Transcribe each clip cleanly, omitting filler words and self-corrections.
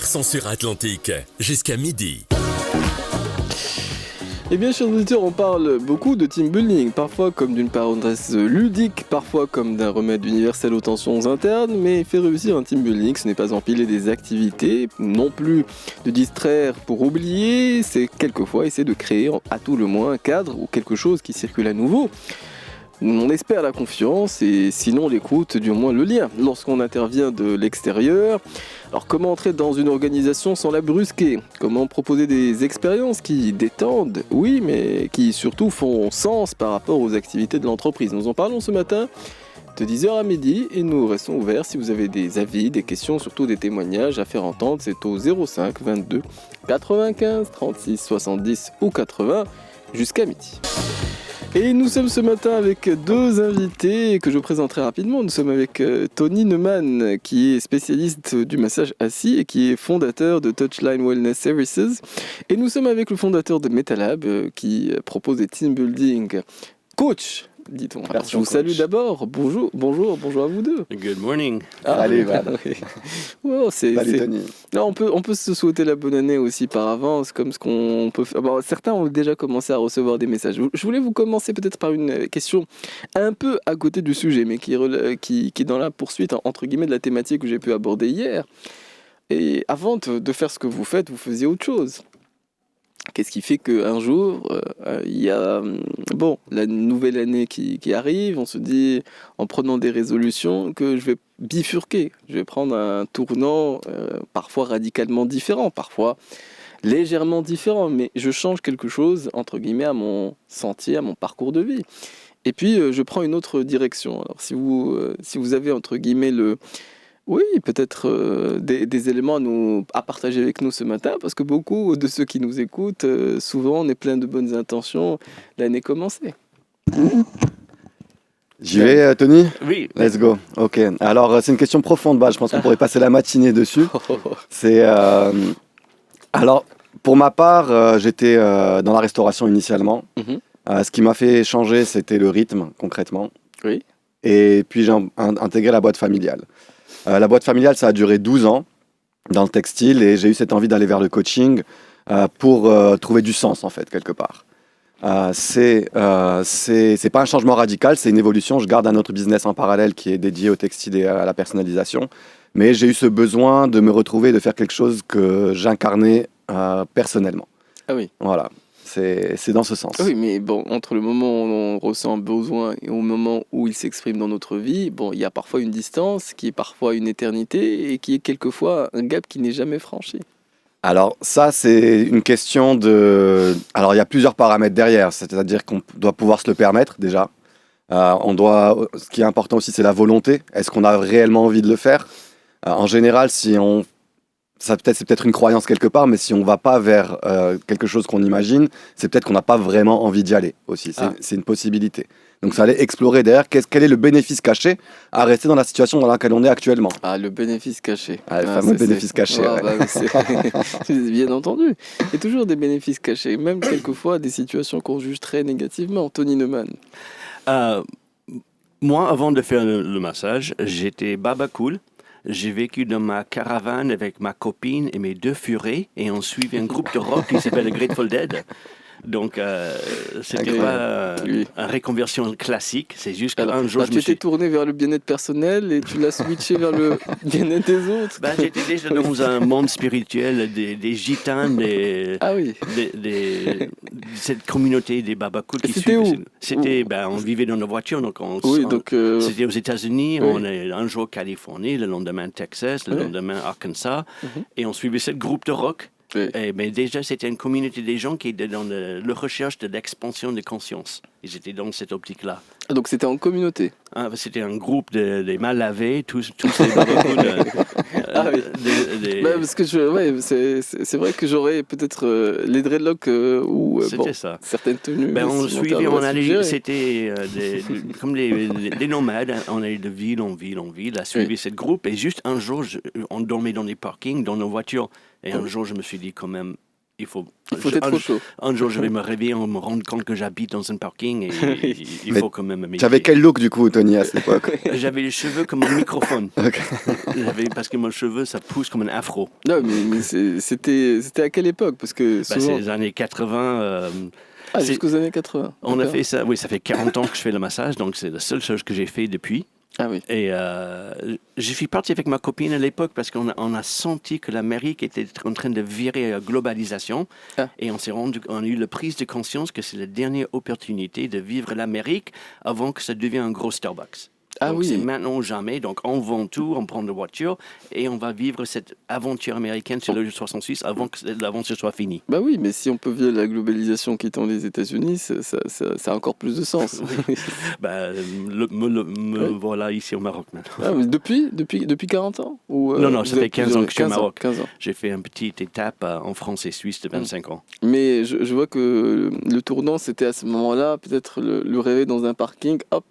Censure Atlantique, jusqu'à midi. Eh bien, chers auditeurs, on parle beaucoup de team building, parfois comme d'une parenthèse ludique, parfois comme d'un remède universel aux tensions internes, mais faire réussir un team building, ce n'est pas empiler des activités, non plus de distraire pour oublier, c'est quelquefois essayer de créer à tout le moins un cadre ou quelque chose qui circule à nouveau. On espère la confiance et sinon l'écoute, du moins le lien. Lorsqu'on intervient de l'extérieur, alors comment entrer dans une organisation sans la brusquer? Comment proposer des expériences qui détendent? Oui, mais qui surtout font sens par rapport aux activités de l'entreprise. Nous en parlons ce matin de 10h à midi et nous restons ouverts si vous avez des avis, des questions, surtout des témoignages à faire entendre. C'est au 05 22 95 36 70 ou 80 jusqu'à midi. Et nous sommes ce matin avec deux invités que je présenterai rapidement. Nous sommes avec Tony Neumann, qui est spécialiste du massage assis et qui est fondateur de Touchline Wellness Services. Et nous sommes avec le fondateur de Metalab, qui propose des team building coach, dit-on. Alors, je vous salue d'abord. Bonjour à vous deux. Good morning. Allez, voilà. Oh, Salut Tony. Là, on peut se souhaiter la bonne année aussi par avance, comme ce qu'on peut faire. Bon, certains ont déjà commencé à recevoir des messages. Je voulais vous commencer peut-être par une question un peu à côté du sujet, mais qui est dans la poursuite, entre guillemets, de la thématique que j'ai pu aborder hier. Et avant de faire ce que vous faites, vous faisiez autre chose. Qu'est-ce qui fait qu'un jour, il y a la nouvelle année qui arrive, on se dit, en prenant des résolutions, que je vais bifurquer, je vais prendre un tournant parfois radicalement différent, parfois légèrement différent, mais je change quelque chose, entre guillemets, à mon sentier, à mon parcours de vie. Et puis, je prends une autre direction. Alors, si vous avez, entre guillemets, oui, peut-être des éléments à partager avec nous ce matin, parce que beaucoup de ceux qui nous écoutent, souvent, on est plein de bonnes intentions, l'année commencée. J'y vais, Tony ? Oui. Let's go. Ok. Alors, c'est une question profonde. Je pense qu'on pourrait passer la matinée dessus. Alors, pour ma part, j'étais dans la restauration initialement. Ce qui m'a fait changer, c'était le rythme, concrètement. Oui. Et puis, j'ai intégré la boîte familiale. La boîte familiale, ça a duré 12 ans dans le textile et j'ai eu cette envie d'aller vers le coaching pour trouver du sens, en fait, quelque part. C'est pas un changement radical, c'est une évolution. Je garde un autre business en parallèle qui est dédié au textile et à la personnalisation. Mais j'ai eu ce besoin de me retrouver, de faire quelque chose que j'incarnais personnellement. Ah oui. Voilà. C'est dans ce sens. Oui, mais bon, entre le moment où on ressent un besoin et au moment où il s'exprime dans notre vie, il y a parfois une distance qui est parfois une éternité et qui est quelquefois un gap qui n'est jamais franchi. Alors ça, c'est une question de... Alors il y a plusieurs paramètres derrière, c'est-à-dire qu'on doit pouvoir se le permettre déjà. Ce qui est important aussi, c'est la volonté. Est-ce qu'on a réellement envie de le faire ? En général, c'est peut-être une croyance quelque part, mais si on ne va pas vers quelque chose qu'on imagine, c'est peut-être qu'on n'a pas vraiment envie d'y aller aussi. C'est une possibilité. Donc, ça allait explorer derrière quel est le bénéfice caché à rester dans la situation dans laquelle on est actuellement. Ah, le bénéfice caché. Le fameux bénéfice caché. Bien entendu. Il y a toujours des bénéfices cachés, même quelquefois des situations qu'on juge très négativement. Tony Neumann. Moi, avant de faire le massage, j'étais baba cool. J'ai vécu dans ma caravane avec ma copine et mes deux furets et on suivait un groupe de rock qui s'appelle Grateful Dead. Donc, c'était pas une reconversion classique, c'est juste qu'un jour tu t'es tourné vers le bien-être personnel et tu l'as switché vers le bien-être des autres. J'étais déjà dans un monde spirituel des gitanes, cette communauté des babacools qui suivent. C'était on vivait dans nos voitures, donc c'était aux États-Unis, on est un jour Californie, le lendemain Texas, le lendemain Arkansas, et on suivait ce groupe de rock. Mais déjà, c'était une communauté des gens qui étaient dans la recherche de l'expansion de conscience. Ils étaient dans cette optique-là. Donc, c'était en communauté. C'était un groupe des mal lavés, tous les babacools. Parce que c'est vrai que j'aurais peut-être les dreadlocks ou certaines tenues. On allait, c'était comme des nomades. On allait de ville en ville à suivre ce groupe. Et juste un jour, on dormait dans des parkings, dans nos voitures. Et un jour, je me suis dit quand même, il faut être au chaud. Un jour, je vais me réveiller en me rendre compte que j'habite dans un parking et il faut quand même m'aider. Tu avais quel look, du coup, Tony, à cette époque? J'avais les cheveux comme un microphone. Parce que mon cheveu, ça pousse comme un afro. Non, mais c'était à quelle époque? Parce que souvent... c'est les années 80. Jusqu'aux années 80. On a fait ça, oui, ça fait 40 ans que je fais le massage, donc c'est la seule chose que j'ai fait depuis. Ah oui. Et je suis parti avec ma copine à l'époque parce qu'on a senti que l'Amérique était en train de virer à la globalisation. Et on a eu la prise de conscience que c'est la dernière opportunité de vivre l'Amérique avant que ça devienne un gros Starbucks. Donc c'est maintenant ou jamais. Donc on vend tout, on prend la voiture et on va vivre cette aventure américaine sur le 66 avant que l'aventure soit finie. Bah oui, mais si on peut vivre la globalisation quittant les États-Unis, ça a encore plus de sens. Voilà ici au Maroc maintenant. Ah, mais depuis 40 ans ou, Non, ça fait 15 ans que je suis au Maroc. 15 ans. J'ai fait une petite étape en France et Suisse de 25 ans. Mais je vois que le tournant, c'était à ce moment-là, peut-être le réveil dans un parking, hop.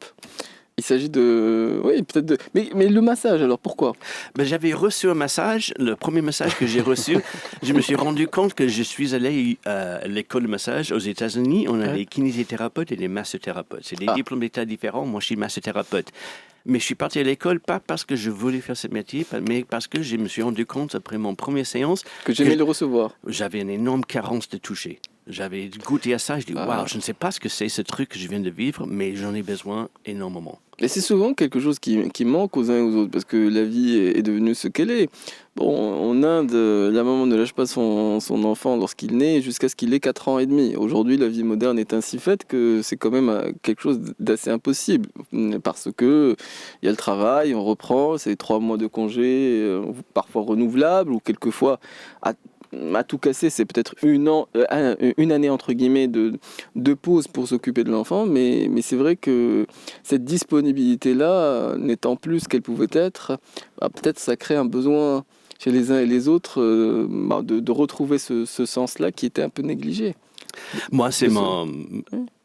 Il s'agit de... Oui, peut-être de... Mais le massage, alors, pourquoi? J'avais reçu un massage. Le premier massage que j'ai reçu, je me suis rendu compte que je suis allé à l'école de massage aux États-Unis. On a des kinésithérapeutes et des massothérapeutes. C'est des diplômes d'État différents. Moi, je suis massothérapeute. Mais je suis parti à l'école, pas parce que je voulais faire ce métier, mais parce que je me suis rendu compte, après mon première séance... Que j'aimais le recevoir. J'avais une énorme carence de toucher. J'avais goûté à ça, je dis, waouh, je ne sais pas ce que c'est ce truc que je viens de vivre, mais j'en ai besoin énormément. Et c'est souvent quelque chose qui manque aux uns et aux autres, parce que la vie est devenue ce qu'elle est. Bon, en Inde, la maman ne lâche pas son enfant lorsqu'il naît jusqu'à ce qu'il ait 4 ans et demi. Aujourd'hui, la vie moderne est ainsi faite que c'est quand même quelque chose d'assez impossible, parce que il y a le travail, on reprend, c'est 3 mois de congé, parfois renouvelables, ou quelquefois... à tout casser, c'est peut-être une année entre guillemets de pause pour s'occuper de l'enfant, mais c'est vrai que cette disponibilité-là, n'étant plus ce qu'elle pouvait être, peut-être ça crée un besoin chez les uns et les autres de retrouver ce sens-là qui était un peu négligé. Moi,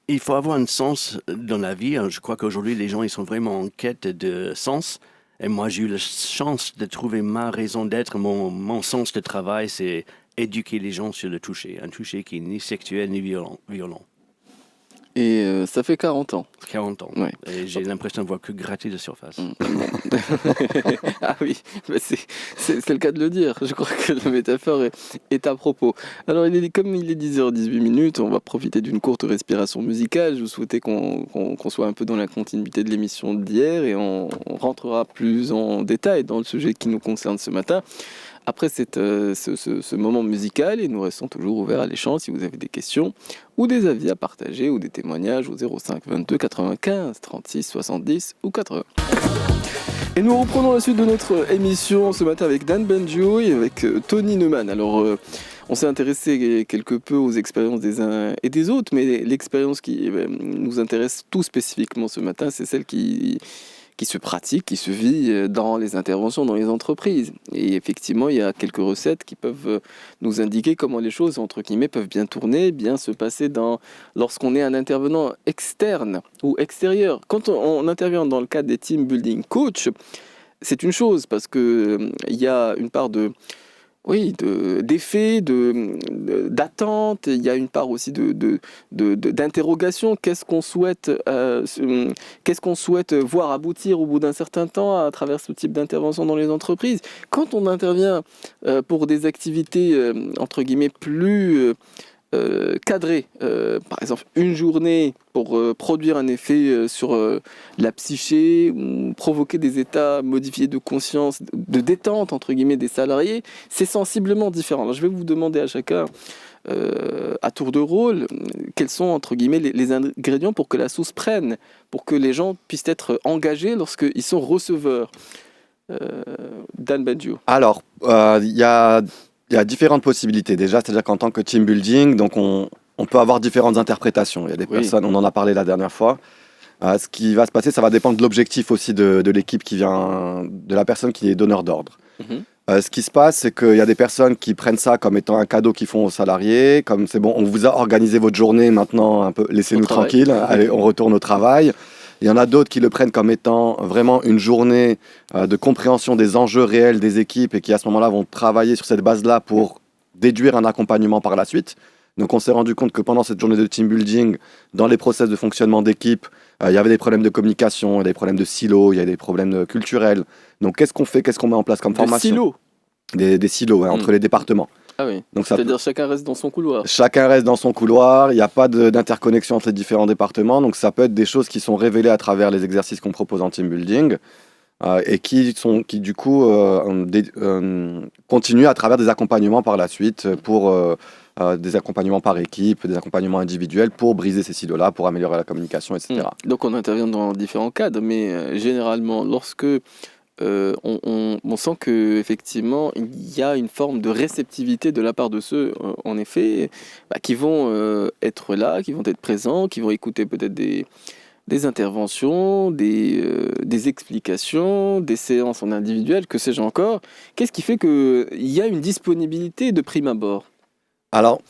il faut avoir un sens dans la vie. Je crois qu'aujourd'hui, les gens ils sont vraiment en quête de sens. Et moi, j'ai eu la chance de trouver ma raison d'être, mon sens de travail, c'est éduquer les gens sur le toucher. Un toucher qui n'est ni sexuel ni violent. Et ça fait 40 ans. 40 ans. Ouais. Et j'ai l'impression de voir que gratter de surface. Ah oui, c'est le cas de le dire. Je crois que la métaphore est à propos. Alors, comme il est 10h18, on va profiter d'une courte respiration musicale. Je vous souhaitais qu'on soit un peu dans la continuité de l'émission d'hier et on rentrera plus en détail dans le sujet qui nous concerne ce matin. Après ce moment musical, et nous restons toujours ouverts à l'échange si vous avez des questions ou des avis à partager ou des témoignages au 05 22 95 36 70 ou 80. Et nous reprenons la suite de notre émission ce matin avec Dan Benjo et avec Tony Neumann. Alors, on s'est intéressé quelque peu aux expériences des uns et des autres, mais l'expérience qui nous intéresse tout spécifiquement ce matin, c'est celle qui se pratique, qui se vit dans les interventions dans les entreprises. Et effectivement, il y a quelques recettes qui peuvent nous indiquer comment les choses, entre guillemets, peuvent bien tourner, bien se passer lorsqu'on est un intervenant externe ou extérieur. Quand on intervient dans le cadre des team building coach, c'est une chose parce qu'il y a une part d'effet, d'attente, il y a une part aussi d'interrogation. Qu'est-ce qu'on souhaite voir aboutir au bout d'un certain temps à travers ce type d'intervention dans les entreprises? Quand on intervient pour des activités entre guillemets plus cadrées, par exemple une journée pour produire un effet sur la psyché ou provoquer des états modifiés de conscience, de détente entre guillemets des salariés, c'est sensiblement différent. Alors, je vais vous demander à chacun à tour de rôle quels sont entre guillemets les ingrédients pour que la sauce prenne, pour que les gens puissent être engagés lorsqu'ils sont receveurs. Dan Benjo. Alors, il y a différentes possibilités déjà, c'est-à-dire qu'en tant que team building, donc on peut avoir différentes interprétations. Il y a des personnes, on en a parlé la dernière fois. Ce qui va se passer, ça va dépendre de l'objectif aussi de l'équipe qui vient, de la personne qui est donneur d'ordre. Ce qui se passe, c'est qu'il y a des personnes qui prennent ça comme étant un cadeau qu'ils font aux salariés, comme c'est bon, on vous a organisé votre journée, maintenant un peu, laissez-nous tranquilles, allez, on retourne au travail. Il y en a d'autres qui le prennent comme étant vraiment une journée de compréhension des enjeux réels des équipes et qui à ce moment-là vont travailler sur cette base-là pour déduire un accompagnement par la suite. Donc on s'est rendu compte que pendant cette journée de team building, dans les process de fonctionnement d'équipe, il y avait des problèmes de communication, des problèmes de silos, il y a des problèmes culturels. Donc qu'est-ce qu'on fait, qu'est-ce qu'on met en place comme formation ? Des silos entre les départements. Ah oui, donc c'est-à-dire chacun reste dans son couloir. Chacun reste dans son couloir, il n'y a pas d'interconnexion entre les différents départements, donc ça peut être des choses qui sont révélées à travers les exercices qu'on propose en team building et qui du coup continuent à travers des accompagnements par la suite pour des accompagnements par équipe, des accompagnements individuels pour briser ces silos-là, pour améliorer la communication, etc. Donc on intervient dans différents cadres, mais généralement lorsque on sent qu'effectivement, il y a une forme de réceptivité de la part de ceux, en effet, qui vont être là, qui vont être présents, qui vont écouter peut-être des interventions, des explications, des séances en individuel, que sais-je encore. Qu'est-ce qui fait qu'il y a une disponibilité de prime abord ? Alors,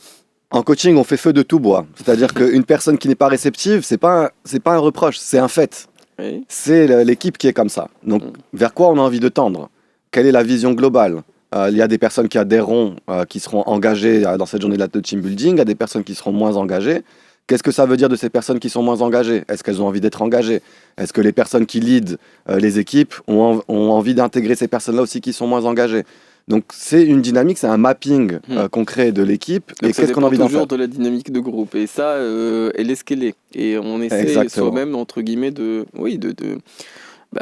en coaching, on fait feu de tout bois. C'est-à-dire qu'une personne qui n'est pas réceptive, c'est pas un reproche, c'est un fait. Oui. C'est l'équipe qui est comme ça. Donc, vers quoi on a envie de tendre ? Quelle est la vision globale ? Il y a des personnes qui adhéreront, qui seront engagées dans cette journée de team building, il y a des personnes qui seront moins engagées. Qu'est-ce que ça veut dire de ces personnes qui sont moins engagées ? Est-ce qu'elles ont envie d'être engagées ? Est-ce que les personnes qui lead les équipes ont envie d'intégrer ces personnes-là aussi qui sont moins engagées ? Donc c'est une dynamique, c'est un mapping concret de l'équipe. Donc et qu'est-ce qu'on a envie d'en faire ? Toujours de la dynamique de groupe. Et ça, elle est ce qu'elle est. Et on essaie soi-même, entre guillemets,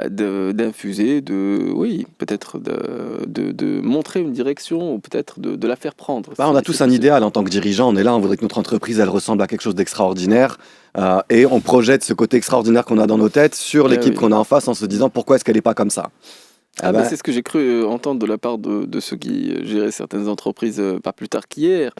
d'infuser, peut-être de montrer une direction ou peut-être de la faire prendre. On a tous un idéal en tant que dirigeant. On est là, on voudrait que notre entreprise, elle ressemble à quelque chose d'extraordinaire. Et on projette ce côté extraordinaire qu'on a dans nos têtes sur l'équipe qu'on a en face en se disant pourquoi est-ce qu'elle n'est pas comme ça ? C'est ce que j'ai cru entendre de la part de ceux qui géraient certaines entreprises pas plus tard qu'hier.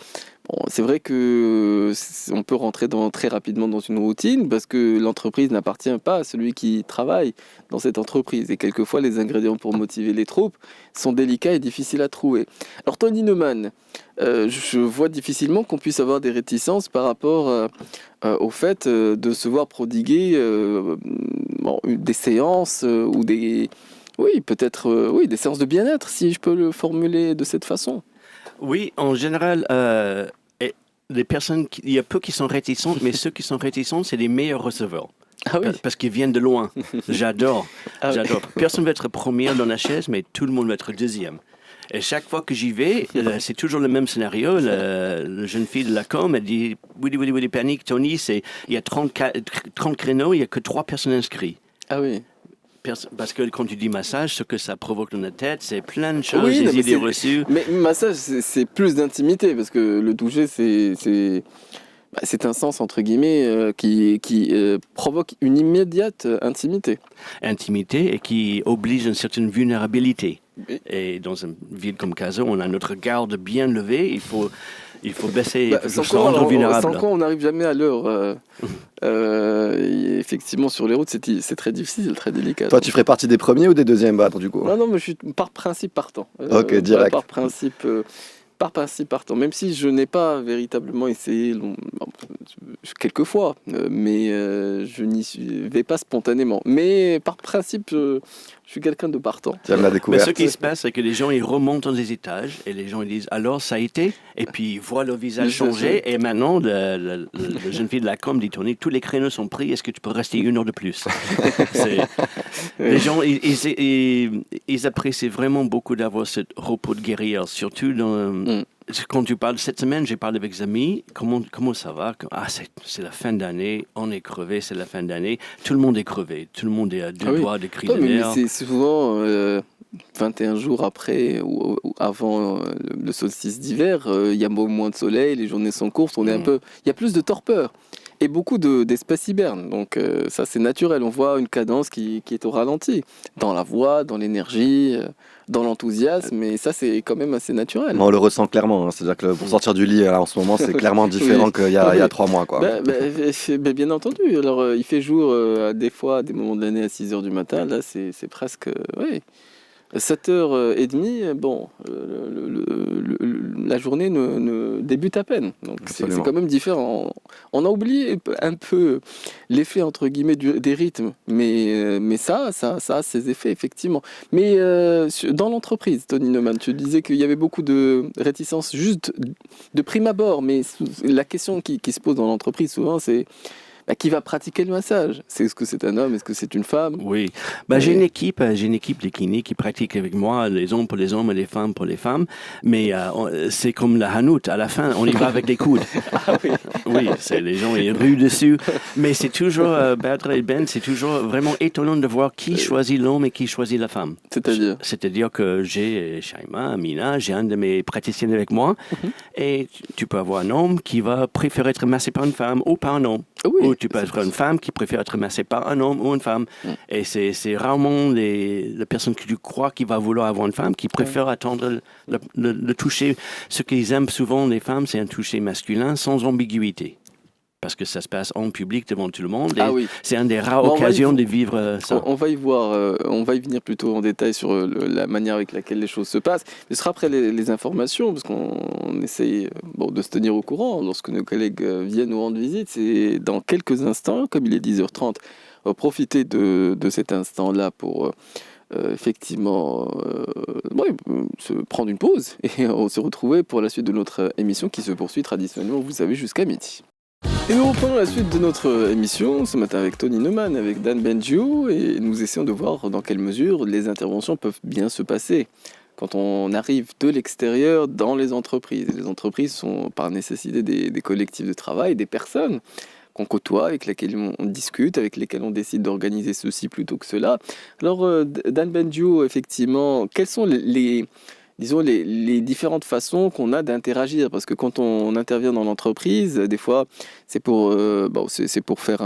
Bon, c'est vrai qu'on peut rentrer très rapidement dans une routine parce que l'entreprise n'appartient pas à celui qui travaille dans cette entreprise. Et quelquefois, les ingrédients pour motiver les troupes sont délicats et difficiles à trouver. Alors, Tony Neumann, je vois difficilement qu'on puisse avoir des réticences par rapport au fait de se voir prodiguer des séances ou des... Oui, peut-être des séances de bien-être, si je peux le formuler de cette façon. Oui, en général, les personnes, il y a peu qui sont réticentes, mais ceux qui sont réticents, c'est les meilleurs receveurs. Ah oui. Parce qu'ils viennent de loin. J'adore. Personne ne va être premier dans la chaise, mais tout le monde va être deuxième. Et chaque fois que j'y vais, c'est toujours le même scénario. La jeune fille de la com, elle dit « Oui, panique, Tony, il y a 30 créneaux, il n'y a que 3 personnes inscrites. » Ah oui. Parce que quand tu dis massage, ce que ça provoque dans la tête, c'est plein de choses, des idées reçues. Mais massage, c'est plus d'intimité, parce que le toucher, c'est un sens, entre guillemets, qui provoque une immédiate intimité. Intimité et qui oblige une certaine vulnérabilité. Et dans une ville comme Cazaux, on a notre garde bien levée, il faut baisser, sans quoi on n'arrive jamais à l'heure. Effectivement, sur les routes, c'est très difficile, très délicat. Toi, tu ferais partie des premiers ou des deuxièmes battre, du coup ? Non, mais je suis par principe partant. Ok, direct. Par principe partant, même si je n'ai pas véritablement essayé quelquefois, mais je n'y vais pas spontanément. Mais par principe, je suis quelqu'un de partant. Mais ce qui se passe, c'est que les gens ils remontent dans les étages et les gens ils disent alors ça a été, et puis ils voient leur visage changer. Et maintenant, la jeune fille de la com dit Tony, tous les créneaux sont pris, est-ce que tu peux rester 1 heure de plus ? Les gens ils apprécient vraiment beaucoup d'avoir ce repos de guerrière, surtout quand tu parles cette semaine, j'ai parlé avec des amis, comment ça va ? C'est la fin d'année, on est crevé, c'est la fin d'année, tout le monde est crevé, tout le monde est à deux doigts de cris de nerfs. Mais c'est souvent 21 jours après ou avant le solstice d'hiver, il y a moins de soleil, les journées sont courtes, il y a plus de torpeur. Et beaucoup d'espace hiberne, donc ça c'est naturel, on voit une cadence qui est au ralenti, dans la voix, dans l'énergie, dans l'enthousiasme, et ça c'est quand même assez naturel. On le ressent clairement, hein. C'est-à-dire que pour sortir du lit là, en ce moment c'est clairement différent qu'il y a 3 mois. Quoi. Bien entendu, alors il fait jour des fois à des moments de l'année à 6h du matin, là c'est presque... 7h30, la journée ne débutent à peine. Donc c'est quand même différent. On a oublié un peu l'effet entre guillemets des rythmes, mais ça a ses effets effectivement. Mais dans l'entreprise, Tony Neumann, tu disais qu'il y avait beaucoup de réticences juste de prime abord, mais la question qui se pose dans l'entreprise souvent, c'est qui va pratiquer le massage? Est-ce que c'est un homme? Est-ce que c'est une femme? Oui. J'ai une équipe de kinés qui pratiquent avec moi, les hommes pour les hommes et les femmes pour les femmes. Mais c'est comme la hanout, à la fin, on y va avec les coudes. Ah oui. Oui, les gens ils ruent dessus. Mais c'est toujours, Badr et Ben, c'est toujours vraiment étonnant de voir qui choisit l'homme et qui choisit la femme. C'est-à-dire que j'ai Shaima, Amina, j'ai un de mes praticiens avec moi. Et tu peux avoir un homme qui va préférer être massé par une femme ou par un homme. Oui, ou tu peux être une femme qui préfère être massée par un homme ou une femme. Et c'est rarement la personne que tu crois qui va vouloir avoir une femme qui préfère attendre le toucher. Ce qu'ils aiment souvent, les femmes, c'est un toucher masculin sans ambiguïté. Parce que ça se passe en public devant tout le monde. Et c'est une des rares occasions de vivre ça. On va y venir plutôt en détail sur la manière avec laquelle les choses se passent. Mais ce sera après les informations, parce qu'on essaye de se tenir au courant lorsque nos collègues viennent nous rendre visite. C'est dans quelques instants, comme il est 10h30, profiter de cet instant-là pour effectivement se prendre une pause et on se retrouver pour la suite de notre émission qui se poursuit traditionnellement, vous savez, jusqu'à midi. Et nous reprenons la suite de notre émission, ce matin avec Tony Neumann, avec Dan Benjou, et nous essayons de voir dans quelle mesure les interventions peuvent bien se passer quand on arrive de l'extérieur dans les entreprises. Les entreprises sont par nécessité des collectifs de travail, des personnes qu'on côtoie, avec lesquelles on discute, avec lesquelles on décide d'organiser ceci plutôt que cela. Alors, Dan Benjou, effectivement, quelles sont les différentes façons qu'on a d'interagir, parce que quand on intervient dans l'entreprise, des fois, c'est pour faire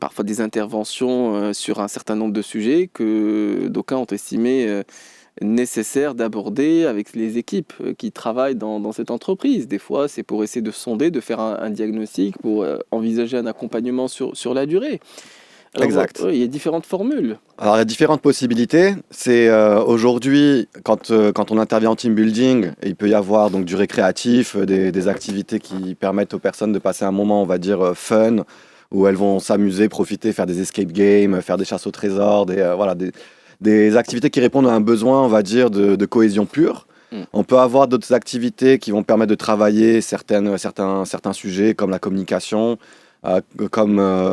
parfois des interventions sur un certain nombre de sujets que d'aucuns ont estimé nécessaire d'aborder avec les équipes qui travaillent dans cette entreprise. Des fois, c'est pour essayer de sonder, de faire un diagnostic, pour envisager un accompagnement sur la durée. Alors, exact. Il y a différentes formules. Alors, il y a différentes possibilités. C'est aujourd'hui, quand on intervient en team building, il peut y avoir donc du récréatif, des activités qui permettent aux personnes de passer un moment, on va dire, fun, où elles vont s'amuser, profiter, faire des escape games, faire des chasses au trésor, des activités qui répondent à un besoin, on va dire, de cohésion pure. On peut avoir d'autres activités qui vont permettre de travailler certains sujets, comme la communication, comme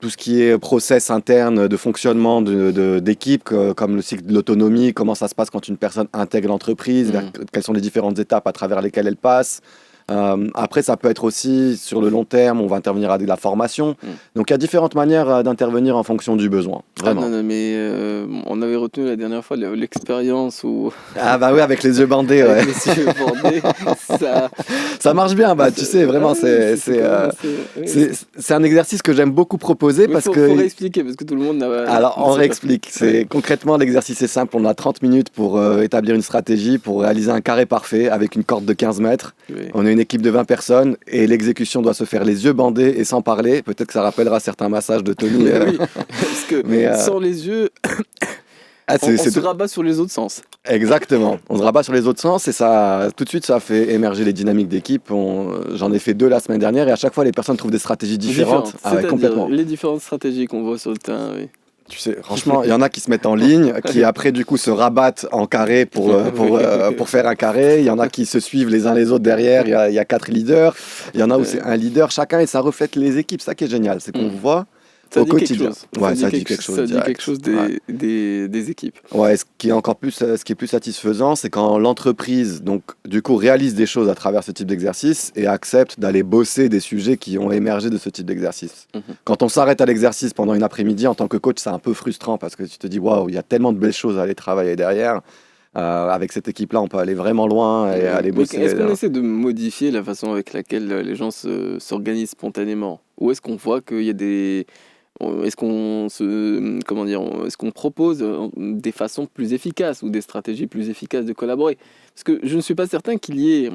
tout ce qui est process interne de fonctionnement d'équipe, comme le cycle de l'autonomie, comment ça se passe quand une personne intègre l'entreprise, quelles sont les différentes étapes à travers lesquelles elle passe. Après, ça peut être aussi, sur le long terme, on va intervenir à de la formation. Donc, il y a différentes manières d'intervenir en fonction du besoin. Vraiment. Ah non, mais on avait retenu la dernière fois l'expérience où... Ah bah oui, avec les yeux bandés. Avec les yeux bandés, ça marche bien, tu sais, vraiment, c'est un exercice que j'aime beaucoup proposer. Mais il faut réexpliquer, parce que tout le monde n'a pas... Alors, on réexplique. Concrètement, l'exercice est simple. On a 30 minutes pour établir une stratégie, pour réaliser un carré parfait avec une corde de 15 mètres. Oui. On est une équipe de 20 personnes et l'exécution doit se faire les yeux bandés et sans parler. Peut-être que ça rappellera certains massages de Tony. Oui, parce que sans les yeux, on se rabat sur les autres sens. Exactement. On se rabat sur les autres sens et ça, tout de suite, ça fait émerger les dynamiques d'équipe. J'en ai fait 2 la semaine dernière et à chaque fois, les personnes trouvent des stratégies différentes. Complètement. Les différentes stratégies qu'on voit sur le terrain, oui. Tu sais, franchement, il y en a qui se mettent en ligne, qui après du coup se rabattent en carré pour faire un carré. Il y en a qui se suivent les uns les autres derrière. Il y a 4 leaders. Il y en a où c'est un leader chacun et ça reflète les équipes. Ça qui est génial, c'est qu'on voit au quotidien. Ça dit quelque chose des équipes. Ouais, ce qui est plus satisfaisant, c'est quand l'entreprise donc du coup réalise des choses à travers ce type d'exercice et accepte d'aller bosser des sujets qui ont émergé de ce type d'exercice. Quand on s'arrête à l'exercice pendant une après-midi en tant que coach, c'est un peu frustrant parce que tu te dis waouh, il y a tellement de belles choses à aller travailler derrière. Avec cette équipe-là, on peut aller vraiment loin et aller bosser. Est-ce qu'on essaie de modifier la façon avec laquelle les gens s'organisent spontanément, ou est-ce qu'on voit qu'il y a des... Est-ce qu'on propose des façons plus efficaces ou des stratégies plus efficaces de collaborer? Parce que je ne suis pas certain qu'il y ait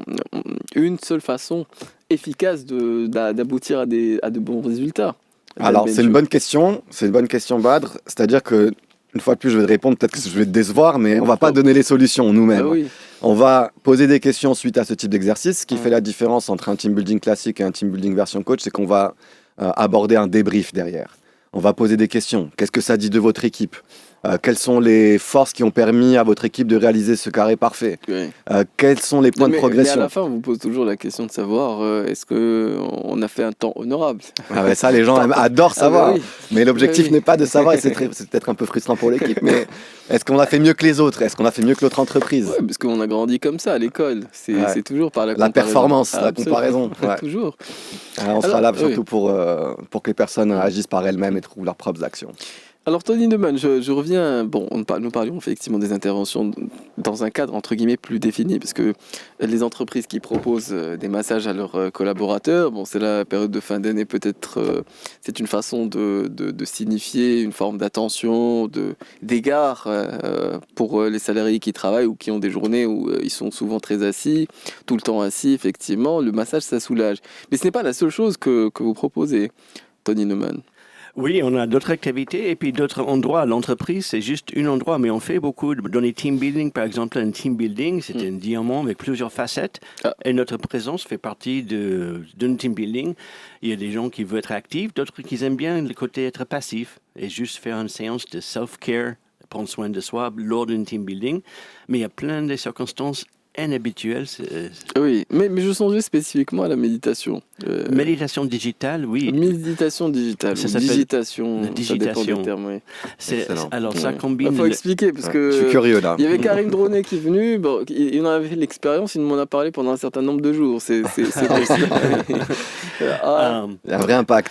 une seule façon efficace d'aboutir à de bons résultats. Alors, c'est une bonne question, Badr. C'est-à-dire que une fois de plus, je vais te répondre, peut-être que je vais te décevoir, mais on ne va pas donner les solutions nous-mêmes. Oui. On va poser des questions suite à ce type d'exercice. Ce qui fait la différence entre un team building classique et un team building version coach, c'est qu'on va aborder un débrief derrière. On va poser des questions. Qu'est-ce que ça dit de votre équipe ? Quelles sont les forces qui ont permis à votre équipe de réaliser ce carré parfait ? Quels sont les points de progression ? Mais à la fin, on vous pose toujours la question de savoir est-ce qu'on a fait un temps honorable ? Ça, les gens adorent savoir. Oui. Mais l'objectif n'est pas de savoir, et c'est peut-être un peu frustrant pour l'équipe, mais est-ce qu'on a fait mieux que les autres ? Est-ce qu'on a fait mieux que l'autre entreprise ? Oui, parce qu'on a grandi comme ça à l'école. C'est toujours par la comparaison. La performance, la comparaison. Toujours. Alors, on sera là surtout pour que les personnes agissent par elles-mêmes et trouvent leurs propres actions. Alors Tony Neumann, je reviens, nous parlions effectivement des interventions dans un cadre entre guillemets plus défini, parce que les entreprises qui proposent des massages à leurs collaborateurs, c'est la période de fin d'année, peut-être c'est une façon de signifier une forme d'attention, d'égard pour les salariés qui travaillent ou qui ont des journées où ils sont souvent très assis, tout le temps assis, effectivement, le massage ça soulage. Mais ce n'est pas la seule chose que vous proposez, Tony Neumann. Oui, on a d'autres activités et puis d'autres endroits. L'entreprise, c'est juste un endroit, mais on fait beaucoup dans les team building. Par exemple, un team building, c'est un diamant avec plusieurs facettes. Et notre présence fait partie d'un team building. Il y a des gens qui veulent être actifs, d'autres qui aiment bien le côté être passif et juste faire une séance de self-care, prendre soin de soi lors d'un team building. Mais il y a plein de circonstances inhabituel. Oui, mais je songeais spécifiquement à la méditation. Méditation digitale, oui. Méditation digitale, ça s'appelle digitation. Ça dépend des termes, oui. Alors, ça combine... Il faut expliquer, parce que... Je suis curieux, là. Il y avait Karim Dronet qui est venu, il en avait fait l'expérience, il m'en a parlé pendant un certain nombre de jours. C'est possible. Il y a un vrai impact.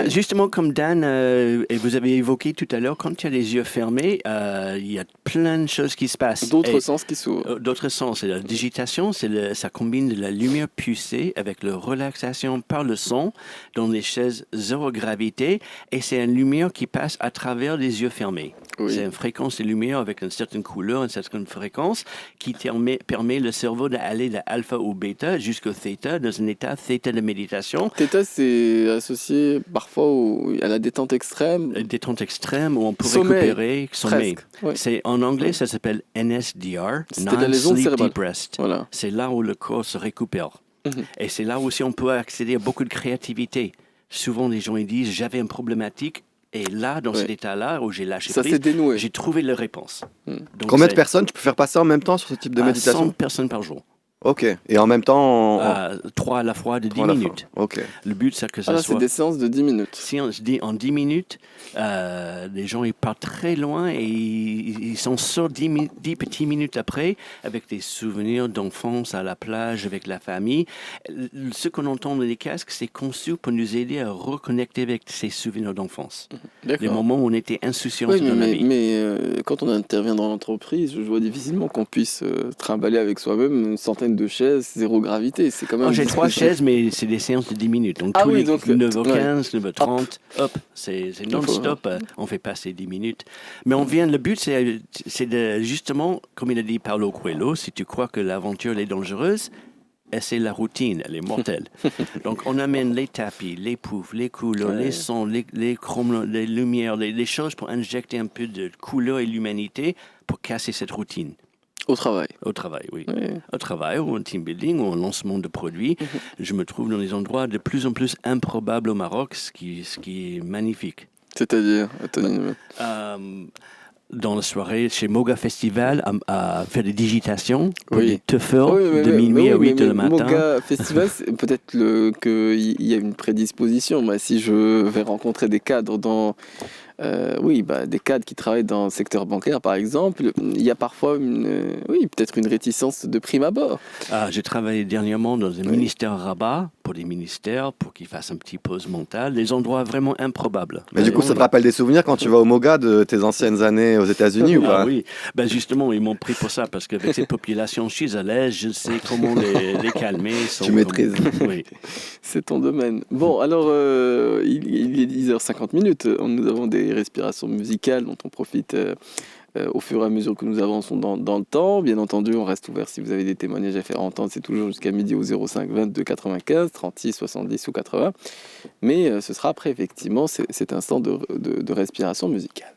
Justement, comme Dan, et vous avez évoqué tout à l'heure, quand il y a les yeux fermés, il y a plein de choses qui se passent. D'autres sens qui s'ouvrent. D'autres sens. La digitation, ça combine de la lumière pulsée avec la relaxation par le son dans les chaises zéro gravité, et c'est une lumière qui passe à travers les yeux fermés. Oui. C'est une fréquence de lumière avec une certaine couleur, une certaine fréquence qui permet le cerveau d'aller de alpha ou bêta jusqu'au theta, dans un état theta de méditation. Theta, c'est associé parfois à la détente extrême. La détente extrême où on peut récupérer sommeil. Oui. En anglais, ça s'appelle NSDR, Non-Sleep Deep Rest. Voilà. C'est là où le corps se récupère. Et c'est là aussi on peut accéder à beaucoup de créativité. Souvent, les gens ils disent « j'avais une problématique ». Et là, dans cet état-là, où j'ai lâché prise, j'ai trouvé la réponse. Donc, combien de personnes tu peux faire passer en même temps sur ce type de méditation ? 100 personnes par jour. Ok. Et en même temps 3 à la fois de 10 minutes. Ok. Le but, c'est que ça soit... c'est des séances de 10 minutes. Si on se dit en 10 minutes, les gens ils partent très loin et ils s'en sortent 10 petites minutes après avec des souvenirs d'enfance à la plage avec la famille. Ce qu'on entend dans les casques, c'est conçu pour nous aider à reconnecter avec ces souvenirs d'enfance. Les moments où on était insouciants dans la vie. Mais quand on intervient dans l'entreprise, je vois difficilement qu'on puisse trimballer avec soi-même une centaine de chaises, zéro gravité. C'est quand même... J'ai 3 chaises, mais c'est des séances de 10 minutes. Donc, 9h15, 9h30, hop, c'est non-stop. On fait passer 10 minutes. Mais le but, c'est de, justement, comme il a dit Paulo Coelho, si tu crois que l'aventure est dangereuse, c'est la routine, elle est mortelle. Donc, on amène les tapis, les poufs, les couleurs, les sons, les chromes, les lumières, les choses pour injecter un peu de couleur et l'humanité pour casser cette routine. Au travail. Au travail, oui. Au travail, ou en team building, ou en lancement de produits. Je me trouve dans des endroits de plus en plus improbables au Maroc, ce qui est magnifique. C'est-à-dire, dans la soirée, chez Moga Festival, à faire des digitations pour des teufeurs de minuit à 8 le matin. Moga Festival, peut-être qu'il y a une prédisposition. Moi, si je vais rencontrer des cadres des cadres qui travaillent dans le secteur bancaire, par exemple, il y a parfois peut-être une réticence de prime abord. J'ai travaillé dernièrement dans un ministère à Rabat, pour des ministères, pour qu'ils fassent un petit pause mentale, des endroits vraiment improbables. Mais du coup, ça te rappelle des souvenirs quand tu vas au Moga de tes anciennes années aux États-Unis ou pas ? Oui, justement, ils m'ont pris pour ça, parce qu'avec ces populations, je suis à l'aise, je sais comment les calmer. Tu maîtrises. Oui. C'est ton domaine. Bon, alors, il est 10h50. Nous avons des respirations musicales dont on profite au fur et à mesure que nous avançons dans le temps. Bien entendu, on reste ouvert si vous avez des témoignages à faire entendre. C'est toujours jusqu'à midi au 05 22 95 36 70 ou 80. Mais ce sera après, effectivement, cet instant de respiration musicale.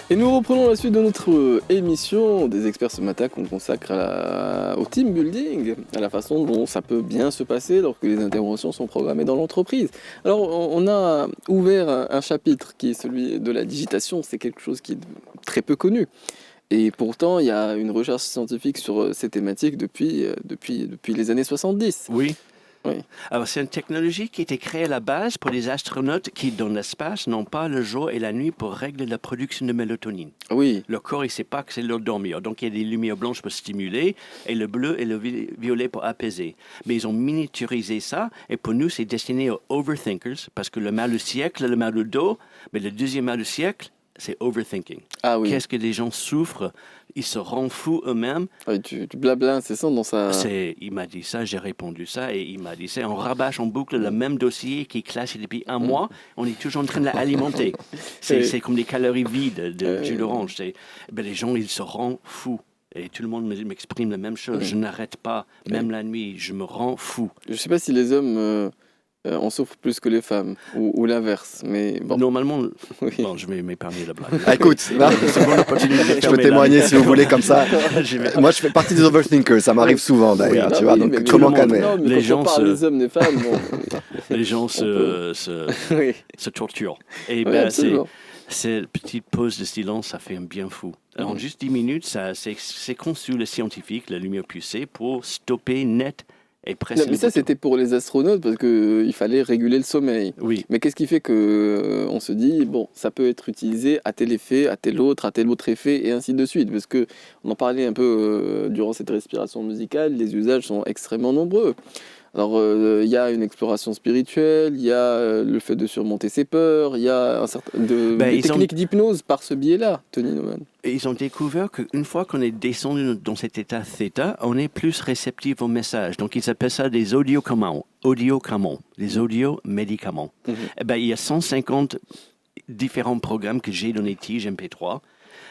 Et nous reprenons la suite de notre émission des experts ce matin qu'on consacre au team building, à la façon dont ça peut bien se passer lorsque les interventions sont programmées dans l'entreprise. Alors on a ouvert un chapitre qui est celui de la digitation, c'est quelque chose qui est très peu connu. Et pourtant il y a une recherche scientifique sur ces thématiques depuis les années 70. Oui. Alors, c'est une technologie qui a été créée à la base pour les astronautes qui, dans l'espace, n'ont pas le jour et la nuit pour régler la production de mélatonine. Oui. Le corps, il ne sait pas que c'est l'heure de dormir. Donc, il y a des lumières blanches pour stimuler et le bleu et le violet pour apaiser. Mais ils ont miniaturisé ça et pour nous, c'est destiné aux overthinkers parce que le mal du siècle, le mal du dos, mais le deuxième mal du siècle, c'est overthinking. Ah oui. Qu'est-ce que les gens souffrent? Ils se rendent fous eux-mêmes. Oui, tu blabla, c'est ça dans sa... Il m'a dit ça, j'ai répondu ça, et il m'a dit ça. On rabâche en boucle le même dossier qui est classé depuis un mois. On est toujours en train de l'alimenter. C'est comme des calories vides de jus d'orange. Les gens, ils se rendent fous. Et tout le monde m'exprime la même chose. Je n'arrête pas, même la nuit, je me rends fou. Je ne sais pas si les hommes... on souffre plus que les femmes, ou l'inverse, mais bon. Normalement, oui. Bon, je vais m'épargner la blague. Écoute, je peux témoigner si vous voulez comme ça. Moi, je fais partie des overthinkers, ça m'arrive souvent d'ailleurs, tu vois, donc comment calmer? Les gens les hommes, les femmes, bon. Les gens se torturent. Et cette petite pause de silence, ça fait un bien fou. En juste 10 minutes, c'est conçu le scientifique, la lumière pulsée, pour stopper net. Non, mais ça, c'était pour les astronautes parce qu'il fallait réguler le sommeil. Oui. Mais qu'est-ce qui fait qu'on se dit, bon, ça peut être utilisé à tel effet, à tel autre effet, et ainsi de suite. Parce qu'on en parlait un peu durant cette respiration musicale, les usages sont extrêmement nombreux. Alors, il y a une exploration spirituelle, il y a le fait de surmonter ses peurs, il y a des techniques d'hypnose par ce biais-là, Tony Neumann. Et ils ont découvert qu'une fois qu'on est descendu dans cet état θ, on est plus réceptif au message. Donc, ils appellent ça des audiocommons, les audio-médicaments. Il y a 150 différents programmes que j'ai dans les tiges MP3,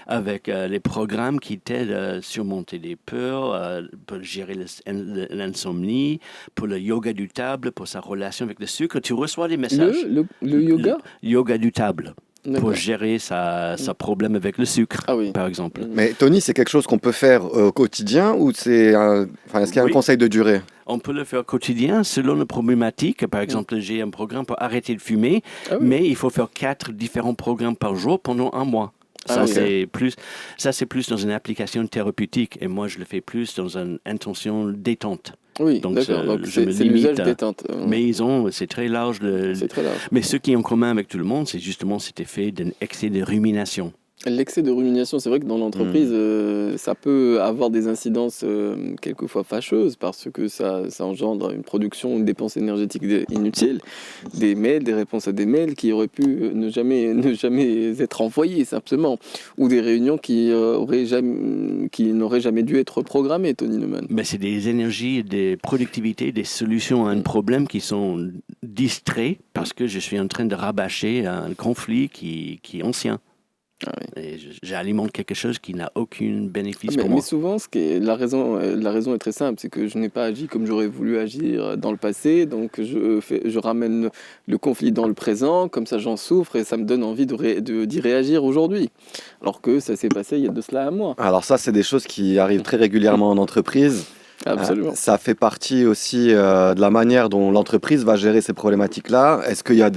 avec les programmes qui t'aident à surmonter les peurs, pour gérer l'insomnie, pour le yoga du table, pour sa relation avec le sucre. Tu reçois des messages. Le yoga? Le yoga du table. Pour gérer sa problème avec le sucre, par exemple. Mais Tony, c'est quelque chose qu'on peut faire au quotidien ou est-ce qu'il y a un conseil de durée? On peut le faire au quotidien selon la problématique. Par exemple, j'ai un programme pour arrêter de fumer, mais il faut faire 4 différents programmes par jour pendant un mois. C'est plus dans une application thérapeutique et moi je le fais plus dans une intention détente. Oui, donc c'est l'usage détente. Mais c'est très large. C'est très large. Mais ce qui est en commun avec tout le monde, c'est justement cet effet d'un excès de rumination. L'excès de rumination, c'est vrai que dans l'entreprise, ça peut avoir des incidences quelquefois fâcheuses parce que ça engendre une production, une dépense énergétique inutile, des mails, des réponses à des mails qui auraient pu ne jamais être envoyés simplement, ou des réunions qui n'auraient jamais dû être programmées, Tony Neumann. Mais c'est des énergies, des productivités, des solutions à un problème qui sont distraits parce que je suis en train de rabâcher un conflit qui est ancien. Et j'alimente quelque chose qui n'a aucun bénéfice pour moi. Mais souvent, la raison est très simple, c'est que je n'ai pas agi comme j'aurais voulu agir dans le passé, donc je ramène le conflit dans le présent, comme ça j'en souffre et ça me donne envie d'y réagir aujourd'hui, alors que ça s'est passé il y a de cela un mois. Alors ça, c'est des choses qui arrivent très régulièrement en entreprise. Absolument. Ça fait partie aussi de la manière dont l'entreprise va gérer ces problématiques-là. Est-ce qu'il y a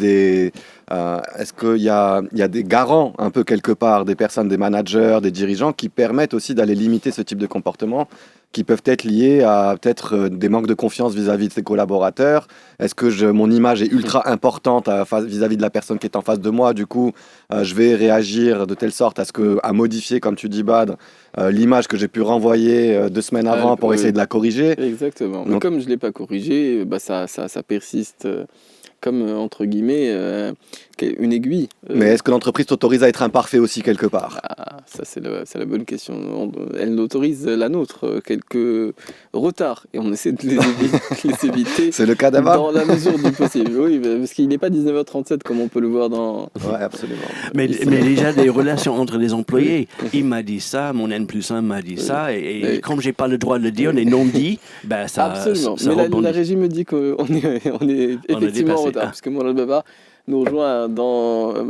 des garants un peu quelque part, des personnes, des managers, des dirigeants qui permettent aussi d'aller limiter ce type de comportement qui peuvent être liés à peut-être des manques de confiance vis-à-vis de ses collaborateurs? Est-ce que mon image est ultra importante vis-à-vis de la personne qui est en face de moi? Du coup, je vais réagir de telle sorte à modifier, comme tu dis, Bad, l'image que j'ai pu renvoyer 2 semaines avant pour essayer de la corriger. Exactement. Mais comme je ne l'ai pas corrigé, ça persiste comme, entre guillemets, une aiguille. Mais est-ce que l'entreprise t'autorise à être imparfait aussi quelque part? Ça, c'est la bonne question. Elle autorise la nôtre, quelques retards, et on essaie de les éviter. C'est le cas d'Ava dans la mesure du possible, oui, parce qu'il n'est pas 19h37 comme on peut le voir dans... Oui, absolument. Mais déjà, des relations entre les employés. Il m'a dit ça, mon N+1 m'a dit ça, et comme je n'ai pas le droit de le dire, les non-dits, ça absolument. ça mais la régie me dit qu'on est effectivement retard, parce que Mourad Baba nous rejoint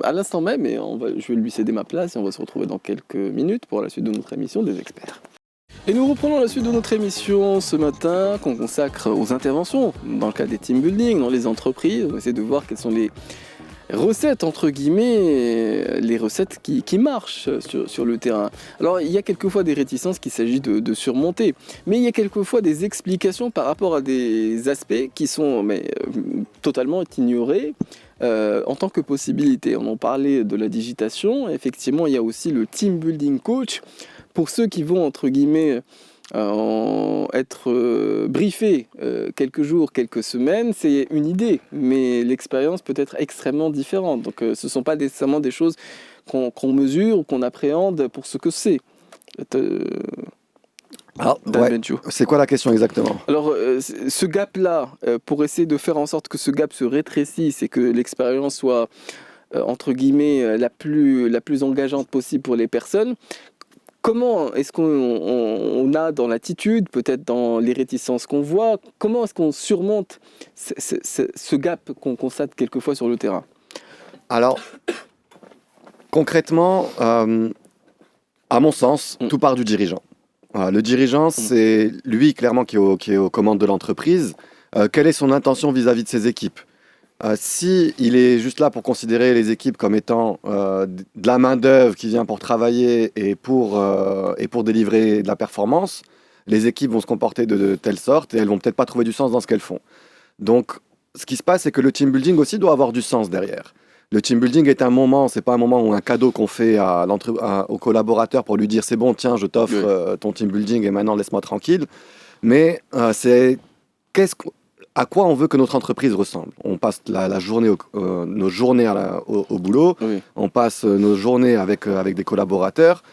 à l'instant même, et je vais lui céder ma place, et on va se retrouver dans quelques minutes pour la suite de notre émission des experts. Et nous reprenons la suite de notre émission ce matin, qu'on consacre aux interventions, dans le cas des team building, dans les entreprises. On va essayer de voir quelles sont les recettes, entre guillemets, les recettes qui marchent sur le terrain. Alors, il y a quelquefois des réticences qu'il s'agit de surmonter, mais il y a quelquefois des explications par rapport à des aspects qui sont totalement ignorés en tant que possibilité. On en parlait de la digitation, effectivement, il y a aussi le team building coach, pour ceux qui vont, entre guillemets, être briefés quelques jours, quelques semaines, c'est une idée, mais l'expérience peut être extrêmement différente. Donc ce ne sont pas nécessairement des choses qu'on mesure ou qu'on appréhende pour ce que c'est. C'est quoi la question exactement? Alors, ce gap-là, pour essayer de faire en sorte que ce gap se rétrécisse et que l'expérience soit, entre guillemets, la plus engageante possible pour les personnes, comment est-ce qu'on a dans l'attitude, peut-être dans les réticences qu'on voit, comment est-ce qu'on surmonte ce gap qu'on constate quelquefois sur le terrain? Alors, concrètement, à mon sens, tout part du dirigeant. Le dirigeant, c'est lui clairement qui est aux commandes de l'entreprise. Quelle est son intention vis-à-vis de ses équipes? Si il est juste là pour considérer les équipes comme étant de la main-d'œuvre qui vient pour travailler et pour délivrer de la performance, les équipes vont se comporter de telle sorte et elles vont peut-être pas trouver du sens dans ce qu'elles font. Donc, ce qui se passe, c'est que le team building aussi doit avoir du sens derrière. Le team building est un moment, c'est pas un moment ou un cadeau qu'on fait au collaborateur pour lui dire c'est bon, tiens, je t'offre ton team building et maintenant laisse-moi tranquille. Mais c'est à quoi on veut que notre entreprise ressemble. On passe la journée, nos journées au boulot, on passe nos journées avec des collaborateurs.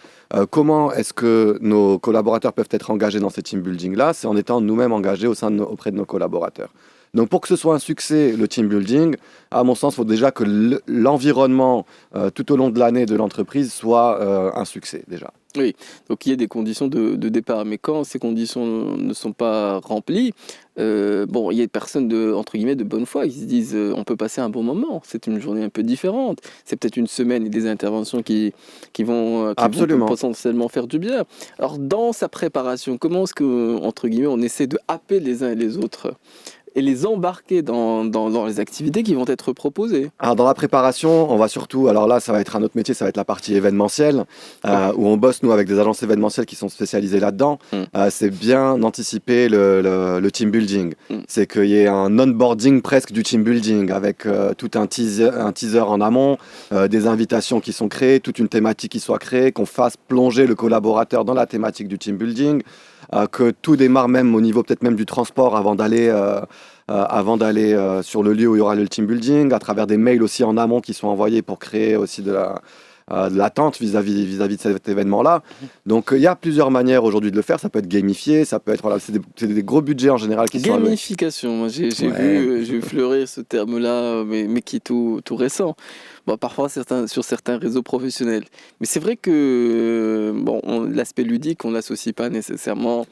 Comment est-ce que nos collaborateurs peuvent être engagés dans ces team building-là? C'est en étant nous-mêmes engagés auprès de nos collaborateurs. Donc pour que ce soit un succès, le team building, à mon sens, il faut déjà que l'environnement tout au long de l'année de l'entreprise soit un succès déjà. Oui, donc il y a des conditions de départ, mais quand ces conditions ne sont pas remplies, il y a des personnes entre guillemets de bonne foi qui se disent on peut passer un bon moment, c'est une journée un peu différente, c'est peut-être une semaine et des interventions qui vont potentiellement faire du bien. Alors dans sa préparation, comment est-ce que, entre guillemets, on essaie de happer les uns et les autres et les embarquer dans les activités qui vont être proposées? Alors dans la préparation, on va surtout, alors là ça va être un autre métier, ça va être la partie événementielle, où on bosse nous avec des agences événementielles qui sont spécialisées là-dedans. C'est bien d'anticiper le team building. C'est qu'il y ait un onboarding presque du team building, avec tout un teaser en amont, des invitations qui sont créées, toute une thématique qui soit créée, qu'on fasse plonger le collaborateur dans la thématique du team building, que tout démarre même au niveau peut-être même du transport avant d'aller sur le lieu où il y aura le team building, à travers des mails aussi en amont qui sont envoyés pour créer aussi de l'attente vis-à-vis de cet événement-là. Donc il y a plusieurs manières aujourd'hui de le faire. Ça peut être gamifié, ça peut être c'est des gros budgets en général qui sont alloués. Gamification, j'ai vu fleurir ce terme-là, mais qui est tout récent. Parfois sur certains réseaux professionnels. Mais c'est vrai que l'aspect ludique, on l'associe pas nécessairement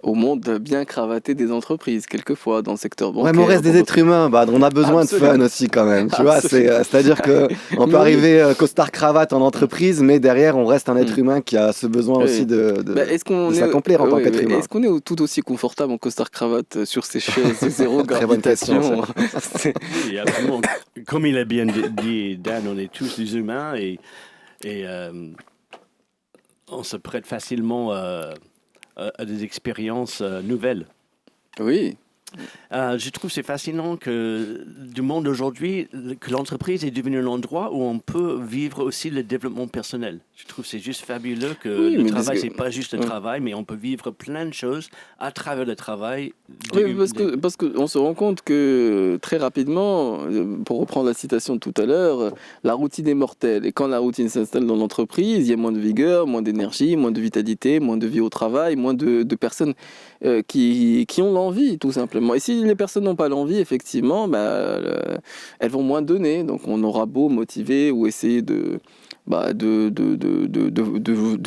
au monde bien cravaté des entreprises, quelquefois, dans le secteur bancaire. Ouais, mais on reste des êtres humains, on a besoin de fun aussi quand même. Tu vois, c'est-à-dire qu'on peut arriver costard-cravate en entreprise, mais derrière, on reste un être humain qui a ce besoin aussi de s'accomplir en tant qu'être humain. Est-ce qu'on est tout aussi confortable en costard-cravate sur ces chaises zéro gravitation? Oui, absolument. Comme il a bien dit Dan, on est tous des humains et on se prête facilement à des expériences nouvelles. Oui. Je trouve que c'est fascinant que du monde aujourd'hui, que l'entreprise est devenue un endroit où on peut vivre aussi le développement personnel. Je trouve que c'est juste fabuleux que le travail, c'est pas juste le travail, mais on peut vivre plein de choses à travers le travail. Oui, parce qu'on se rend compte que très rapidement, pour reprendre la citation de tout à l'heure, la routine est mortelle. Et quand la routine s'installe dans l'entreprise, il y a moins de vigueur, moins d'énergie, moins de vitalité, moins de vie au travail, moins de personnes qui ont l'envie, tout simplement. Et si les personnes n'ont pas l'envie, effectivement, elles vont moins donner. Donc on aura beau motiver ou essayer de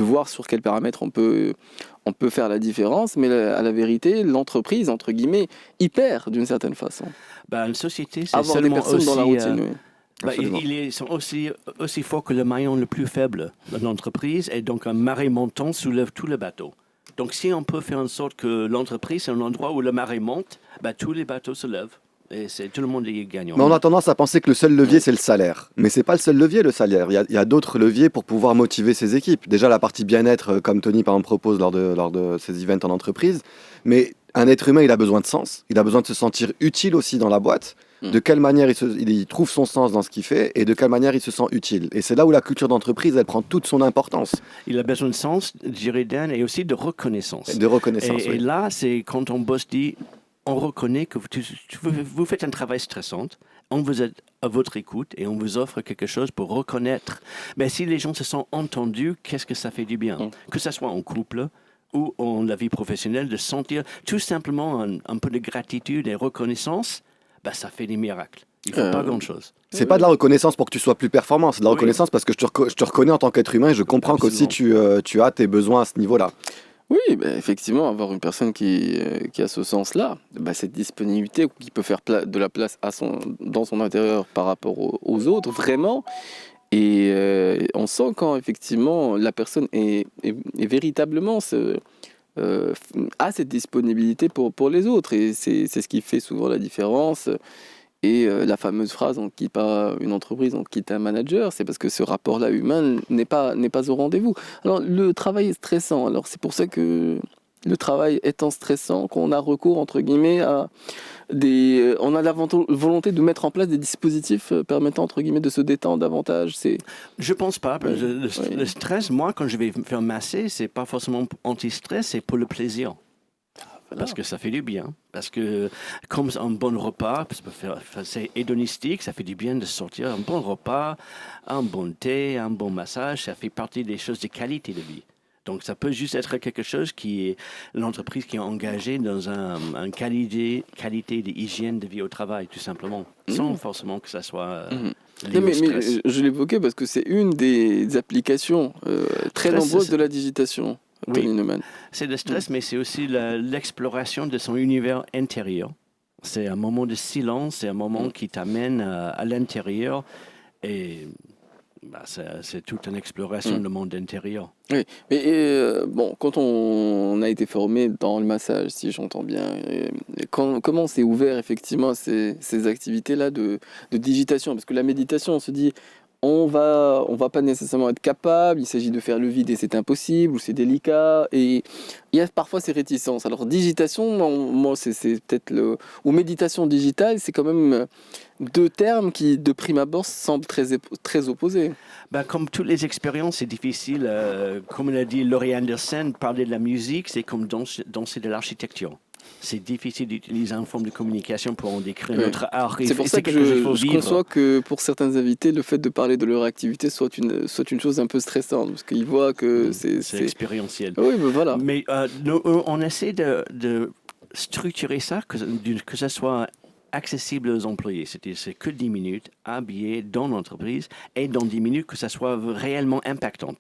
voir sur quels paramètres on peut on peut faire la différence, mais à la vérité, l'entreprise, entre guillemets, y perd d'une certaine façon. Une société, c'est avoir seulement des personnes aussi, dans la routine, ils sont aussi forts que le maillon le plus faible de l'entreprise, et donc un marée montant soulève tout le bateau. Donc si on peut faire en sorte que l'entreprise, c'est un endroit où le marée monte, tous les bateaux se lèvent. Et tout le monde est gagnant. Mais on a tendance à penser que le seul levier, c'est le salaire. Mais ce n'est pas le seul levier, le salaire. Il y a d'autres leviers pour pouvoir motiver ses équipes. Déjà, la partie bien-être, comme Tony, par exemple, propose lors de ses events en entreprise. Mais un être humain, il a besoin de sens. Il a besoin de se sentir utile aussi dans la boîte. De quelle manière il trouve son sens dans ce qu'il fait et de quelle manière il se sent utile. Et c'est là où la culture d'entreprise, elle prend toute son importance. Il a besoin de sens, dirait Dan, et aussi de reconnaissance. Et là, c'est quand ton boss dit... On reconnaît que vous faites un travail stressant, on vous est à votre écoute et on vous offre quelque chose pour reconnaître. Mais si les gens se sentent entendus, qu'est-ce que ça fait du bien? Que ce soit en couple ou en la vie professionnelle, de sentir tout simplement un peu de gratitude et reconnaissance, ça fait des miracles. Il ne faut pas grand-chose. C'est pas de la reconnaissance pour que tu sois plus performant, c'est de la reconnaissance parce que je te reconnais en tant qu'être humain et je comprends qu'aussi tu as tes besoins à ce niveau-là. Oui, effectivement, avoir une personne qui a ce sens-là, cette disponibilité, qui peut faire de la place dans son intérieur par rapport aux autres, vraiment. Et on sent quand, effectivement, la personne est véritablement a cette disponibilité pour les autres. Et c'est ce qui fait souvent la différence. Et la fameuse phrase « on ne quitte pas une entreprise, on quitte un manager », c'est parce que ce rapport-là humain n'est pas au rendez-vous. Alors le travail est stressant, alors c'est pour ça que le travail étant stressant, qu'on a recours entre guillemets à on a la volonté de mettre en place des dispositifs permettant entre guillemets de se détendre davantage. Je pense pas. Le stress, moi quand je vais me faire masser, c'est pas forcément anti-stress, c'est pour le plaisir. Parce que ça fait du bien. Parce que comme un bon repas, c'est hédonistique, ça fait du bien de sortir un bon repas, un bon thé, un bon massage, ça fait partie des choses de qualité de vie. Donc ça peut juste être quelque chose qui est l'entreprise qui est engagée dans une qualité d'hygiène de vie au travail, tout simplement, sans forcément que ça soit... mais je l'évoquais parce que c'est une des applications très nombreuses de la digitation. Oui, c'est le stress, mais c'est aussi l'exploration de son univers intérieur. C'est un moment de silence, c'est un moment qui t'amène à l'intérieur et c'est toute une exploration du monde intérieur. Oui, mais quand on a été formé dans le massage, si j'entends bien, comment c'est ouvert effectivement ces activités-là de digitation? Parce que la méditation, on se dit... On va pas nécessairement être capable, il s'agit de faire le vide et c'est impossible, ou c'est délicat, et il y a parfois ces réticences. Alors digitation, moi c'est peut-être ou méditation digitale, c'est quand même deux termes qui de prime abord semblent très opposés. Comme toutes les expériences, c'est difficile. Comme l'a dit Laurie Anderson, parler de la musique, c'est comme danser de l'architecture. C'est difficile d'utiliser une forme de communication pour en décrire notre art. C'est pour ça que je conçois que pour certains invités, le fait de parler de leur activité soit une chose un peu stressante, parce qu'ils voient que c'est expérientiel. Oui, mais voilà. Mais on essaie de structurer ça, que ça soit accessible aux employés. C'est que 10 minutes, habillés dans l'entreprise, et dans 10 minutes, que ça soit réellement impactant.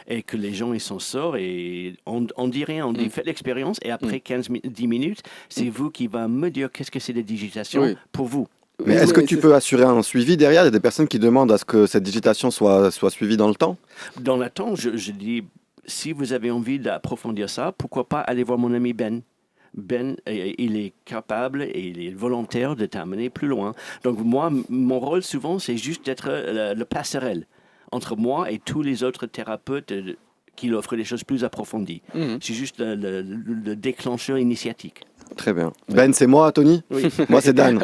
Et que les gens ils s'en sortent et on dit rien, on dit faites l'expérience et après 10 minutes, c'est vous qui va me dire qu'est-ce que c'est la digitation pour vous. Mais est-ce que tu peux assurer un suivi derrière? Il y a des personnes qui demandent à ce que cette digitation soit suivie dans le temps? Dans le temps, je dis, si vous avez envie d'approfondir ça, pourquoi pas aller voir mon ami Ben. Ben, il est capable et il est volontaire de t'amener plus loin. Donc moi, mon rôle souvent, c'est juste d'être le passerelle entre moi et tous les autres thérapeutes qui offrent des choses plus approfondies. C'est juste le déclencheur initiatique. Très bien. Ben, c'est moi, Tony? Oui. Moi, c'est Dan.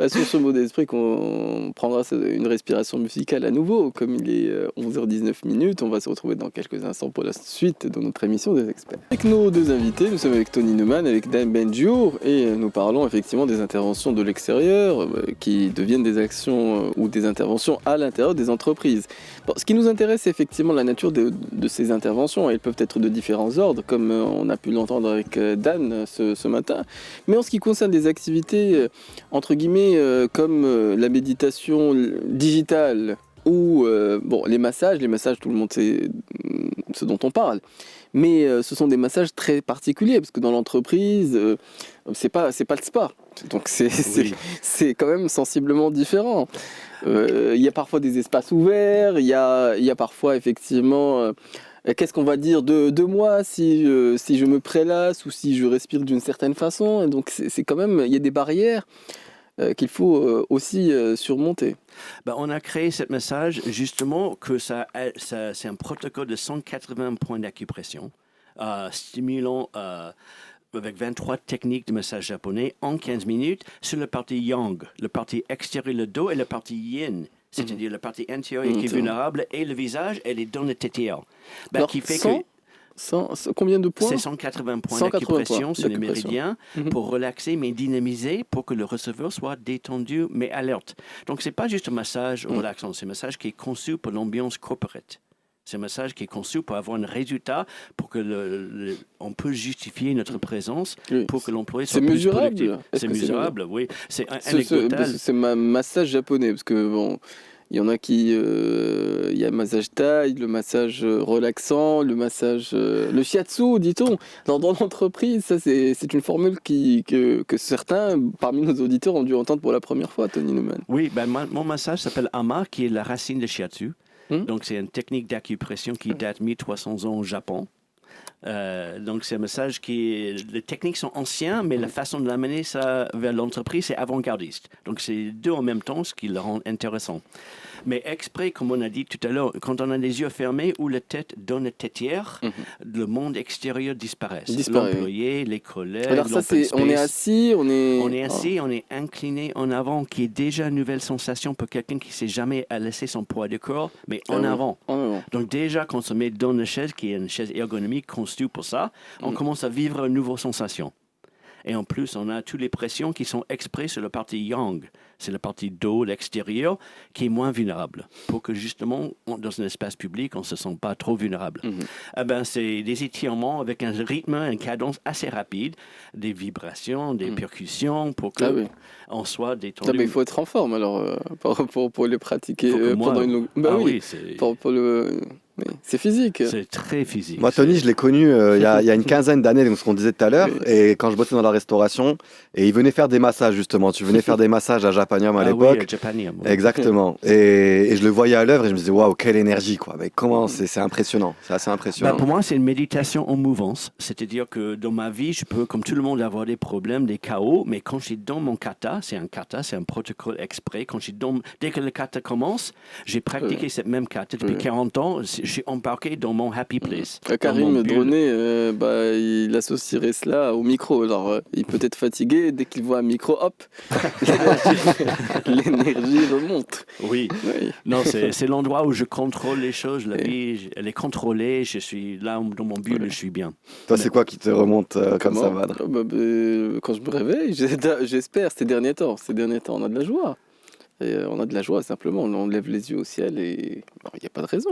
Sur ce mot d'esprit qu'on prendra une respiration musicale à nouveau. Comme il est 11h19 minutes, on va se retrouver dans quelques instants pour la suite de notre émission des experts. Avec nos deux invités, nous sommes avec Tony Neumann, avec Dan Benjour, et nous parlons effectivement des interventions de l'extérieur qui deviennent des actions ou des interventions à l'intérieur des entreprises. Bon, ce qui nous intéresse, c'est effectivement la nature de ces interventions. Elles peuvent être de différents ordres, comme on a pu l'entendre avec Dan ce matin. Mais en ce qui concerne des activités, entre guillemets, comme la méditation digitale où, les massages, tout le monde sait ce dont on parle. Mais ce sont des massages très particuliers, parce que dans l'entreprise, c'est pas le spa. Donc c'est quand même sensiblement différent. Il y a parfois des espaces ouverts, il y a parfois effectivement... qu'est-ce qu'on va dire de moi si je me prélasse ou si je respire d'une certaine façon. Et donc c'est quand même, il y a des barrières qu'il faut aussi surmonter. On a créé ce message justement que c'est un protocole de 180 points d'acupression, stimulant avec 23 techniques de massage japonais en 15 minutes sur la partie yang, la partie extérieure, le dos, et la partie yin. C'est-à-dire la partie intérieure qui est vulnérable, et le visage et les dents de tétillard. Qui fait que... combien de points? C'est 180 points d'acupression sur les méridiens pour relaxer mais dynamiser pour que le receveur soit détendu mais alerte. Donc c'est pas juste un massage relaxant, c'est un massage qui est conçu pour l'ambiance corporate. C'est un massage qui est conçu pour avoir un résultat, pour que on peut justifier notre présence, pour que l'employé soit plus productif. C'est mesurable, oui. C'est anecdotal. C'est un massage japonais, parce que il y en a qui... il y a le massage taille, le massage relaxant, le massage... le shiatsu, dit-on. Dans l'entreprise, ça, c'est une formule que certains, parmi nos auditeurs, ont dû entendre pour la première fois, Tony Newman. Oui, mon massage s'appelle Ama, qui est la racine de shiatsu. Donc, c'est une technique d'acupression qui date 1300 ans au Japon. Donc, c'est un massage les techniques sont anciennes, mais la façon de l'amener ça vers l'entreprise, c'est avant-gardiste. Donc, c'est deux en même temps, ce qui le rend intéressant. Mais exprès, comme on a dit tout à l'heure, quand on a les yeux fermés ou la tête dans la têtière, le monde extérieur disparaît. L'employé, les collègues, alors ça, on est assis, on est incliné en avant, qui est déjà une nouvelle sensation pour quelqu'un qui ne s'est jamais laissé son poids de corps, mais en avant. Donc déjà, quand on se met dans une chaise, qui est une chaise ergonomique conçue pour ça, on commence à vivre une nouvelle sensation. Et en plus, on a toutes les pressions qui sont exprès sur la partie yang. C'est la partie dos, l'extérieur, qui est moins vulnérable. Pour que justement, dans un espace public, on ne se sente pas trop vulnérable. C'est des étirements avec un rythme, une cadence assez rapide, des vibrations, des percussions, pour qu'on soit détendu. Mais il faut être en forme alors pour le pratiquer pendant une longue... C'est physique. C'est très physique. Moi, Tony, je l'ai connu il y a une quinzaine d'années, donc ce qu'on disait tout à l'heure, et quand je bossais dans la restauration, et il venait faire des massages, justement. Tu venais faire des massages à Japanium à l'époque. Oui, à Japanium. Oui. Exactement. Et je le voyais à l'œuvre et je me disais, waouh, quelle énergie, quoi. Mais comment, c'est impressionnant. C'est assez impressionnant. Pour moi, c'est une méditation en mouvance. C'est-à-dire que dans ma vie, je peux, comme tout le monde, avoir des problèmes, des chaos, mais quand je suis dans mon kata, c'est un protocole exprès. Dès que le kata commence, j'ai pratiqué cette même kata depuis 40 ans. Je suis embarqué dans mon happy place. Karim Droné, il associerait cela au micro. Alors, il peut être fatigué, dès qu'il voit un micro, hop, l'énergie remonte. Oui. Non, c'est l'endroit où je contrôle les choses. La vie, elle est contrôlée. Je suis là dans mon bulle, je suis bien. Toi, c'est quoi qui te remonte comme ça, Badr? Quand je me réveille, j'espère, ces derniers temps, on a de la joie. Et on a de la joie, simplement. On lève les yeux au ciel et il n'y a pas de raison.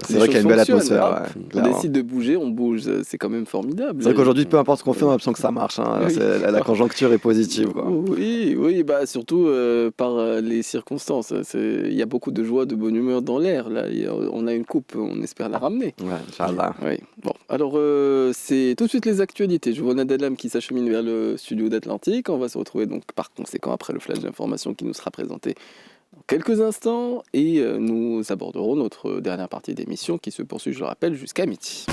C'est vrai qu'il y a une belle atmosphère. On décide de bouger, on bouge. C'est quand même formidable. C'est vrai qu'aujourd'hui, peu importe ce qu'on fait, on a l'impression que ça marche. La conjoncture est positive. Quoi. Oui, surtout par les circonstances. Il y a beaucoup de joie, de bonne humeur dans l'air. Là, on a une coupe, on espère la ramener. Ouais, Inch'Allah. Oui. Bon, alors, c'est tout de suite les actualités. Je vois Nadadlam qui s'achemine vers le studio d'Atlantique. On va se retrouver donc par conséquent après le flash d'information qui nous sera présenté dans quelques instants et nous aborderons notre dernière partie d'émission qui se poursuit, je le rappelle, jusqu'à midi.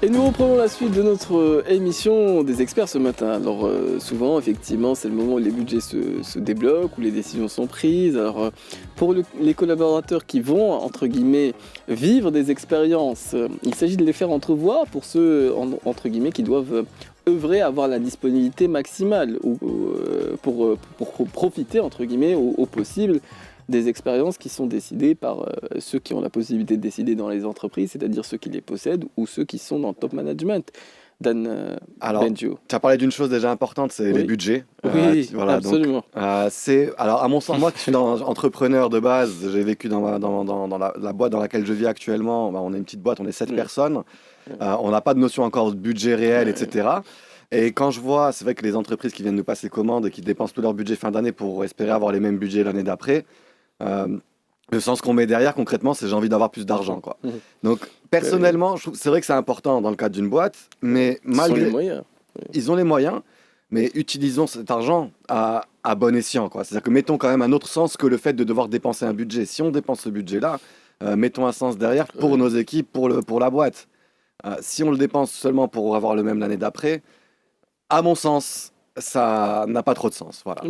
Et nous reprenons la suite de notre émission des experts ce matin. Alors souvent, effectivement, c'est le moment où les budgets se débloquent, où les décisions sont prises. Alors pour les collaborateurs qui vont, entre guillemets, vivre des expériences, il s'agit de les faire entrevoir pour ceux, entre guillemets, qui doivent œuvrer à avoir la disponibilité maximale pour profiter, entre guillemets, au possible des expériences qui sont décidées par ceux qui ont la possibilité de décider dans les entreprises, c'est-à-dire ceux qui les possèdent ou ceux qui sont dans le top management. Dan Benjo. Tu as parlé d'une chose déjà importante, c'est les budgets. Oui, absolument. Donc, alors, à mon sens, moi qui suis entrepreneur de base, j'ai vécu dans la boîte dans laquelle je vis actuellement. On est une petite boîte, on est 7 personnes. On n'a pas de notion encore de budget réel, etc. Et quand je vois, c'est vrai que les entreprises qui viennent nous passer commande et qui dépensent tout leur budget fin d'année pour espérer avoir les mêmes budgets l'année d'après, Le sens qu'on met derrière, concrètement, c'est j'ai envie d'avoir plus d'argent, quoi. Donc, personnellement, c'est vrai que c'est important dans le cadre d'une boîte, mais malgré... Ils ont les moyens, mais utilisons cet argent à bon escient, quoi. C'est-à-dire que mettons quand même un autre sens que le fait de devoir dépenser un budget. Si on dépense ce budget-là, mettons un sens derrière pour nos équipes, pour la boîte. Si on le dépense seulement pour avoir le même l'année d'après, à mon sens, ça n'a pas trop de sens. Voilà.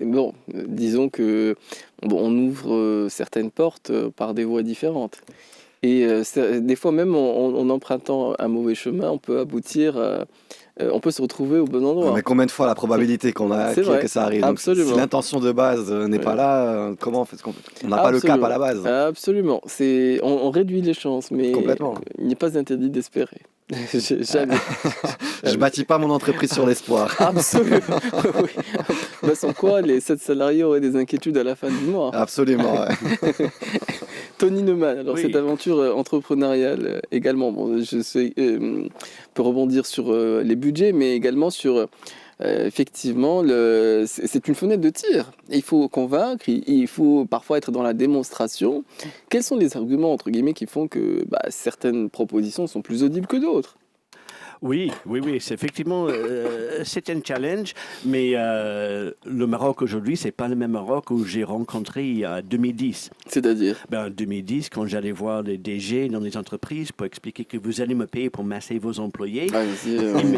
Bon, disons que on ouvre certaines portes par des voies différentes. Et des fois même en empruntant un mauvais chemin, on peut aboutir, on peut se retrouver au bon endroit. Mais combien de fois la probabilité que ça arrive? Donc, si l'intention de base n'est pas là, comment on fait? On n'a pas le cap à la base. Absolument. On réduit les chances, mais il n'est pas interdit d'espérer. Jamais. Je bâtis pas mon entreprise sur l'espoir. Absolument. Oui. Sans quoi les 7 salariés auraient des inquiétudes à la fin du mois. Absolument. Ouais. Tony Neumann, alors cette aventure entrepreneuriale également, je sais, peut rebondir sur les budgets, mais également sur effectivement, c'est une fenêtre de tir. Il faut convaincre, il faut parfois être dans la démonstration. Quels sont les arguments, entre guillemets, qui font que certaines propositions sont plus audibles que d'autres ? Oui, c'est effectivement c'est un challenge, mais le Maroc aujourd'hui, c'est pas le même Maroc où j'ai rencontré en 2010. C'est-à-dire en 2010, quand j'allais voir les DG dans les entreprises pour expliquer que vous allez me payer pour masser vos employés,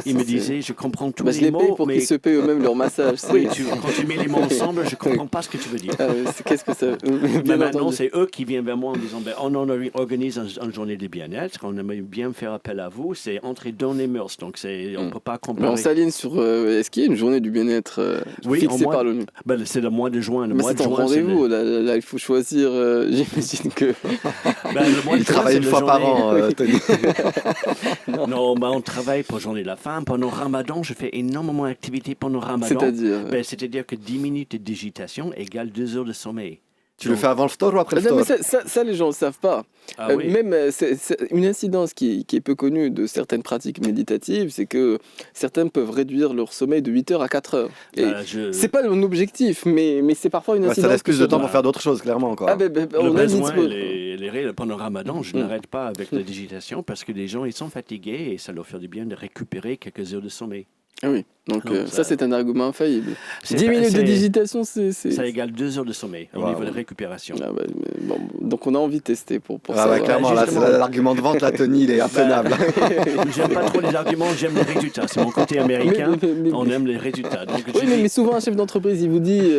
ils me disaient, je comprends tous les mots, paye pour qu'ils se payent eux-mêmes leur massage. Oui, quand tu mets les mots ensemble, je comprends pas ce que tu veux dire. Qu'est-ce que ça Mais maintenant, c'est eux qui viennent vers moi en disant, on organise une journée de bien-être, on aimerait bien faire appel à vous, c'est entrer dans les mœurs, donc on ne peut pas comparer. Mais on s'aligne sur, est-ce qu'il y a une journée du bien-être fixée par l'ONU? C'est le mois de juin. C'est ton rendez-vous, là, il faut choisir, j'imagine que... Il travaille une fois par an, Tony. Non, on travaille pour Journée de la Femme. Pendant Ramadan, je fais énormément d'activités pendant Ramadan. C'est-à-dire que 10 minutes de digitation égale 2 heures de sommeil. Tu le fais avant le ftour ou après le ftour? Ça, les gens ne le savent pas. Même c'est une incidence qui est peu connue de certaines pratiques méditatives, c'est que certains peuvent réduire leur sommeil de 8 heures à 4 heures. C'est pas mon objectif, mais c'est parfois une incidence. Ça laisse plus de temps pour faire d'autres choses, clairement. Quoi. Les règles pendant Ramadan, je n'arrête pas avec la digitation parce que les gens ils sont fatigués et ça leur fait du bien de récupérer quelques heures de sommeil. Ah oui, donc ça c'est un argument infaillible. 10 minutes de digitation, ça égale 2 heures de sommeil au niveau de récupération. Donc on a envie de tester pour savoir. Clairement, là, c'est l'argument de vente, là, Tony, il est intenable. J'aime pas trop les arguments, j'aime les résultats. C'est mon côté américain, on aime les résultats. Donc, mais souvent un chef d'entreprise, il vous dit,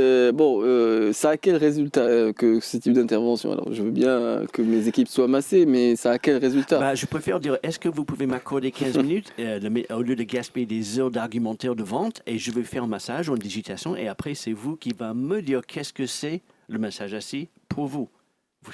ça a quel résultat que ce type d'intervention? Alors je veux bien que mes équipes soient massées, mais ça a quel résultat? Je préfère dire, est-ce que vous pouvez m'accorder 15 minutes au lieu de gaspiller des heures d'argumentaire de vente et je vais faire un massage ou une digitation et après c'est vous qui va me dire qu'est-ce que c'est le massage assis pour vous.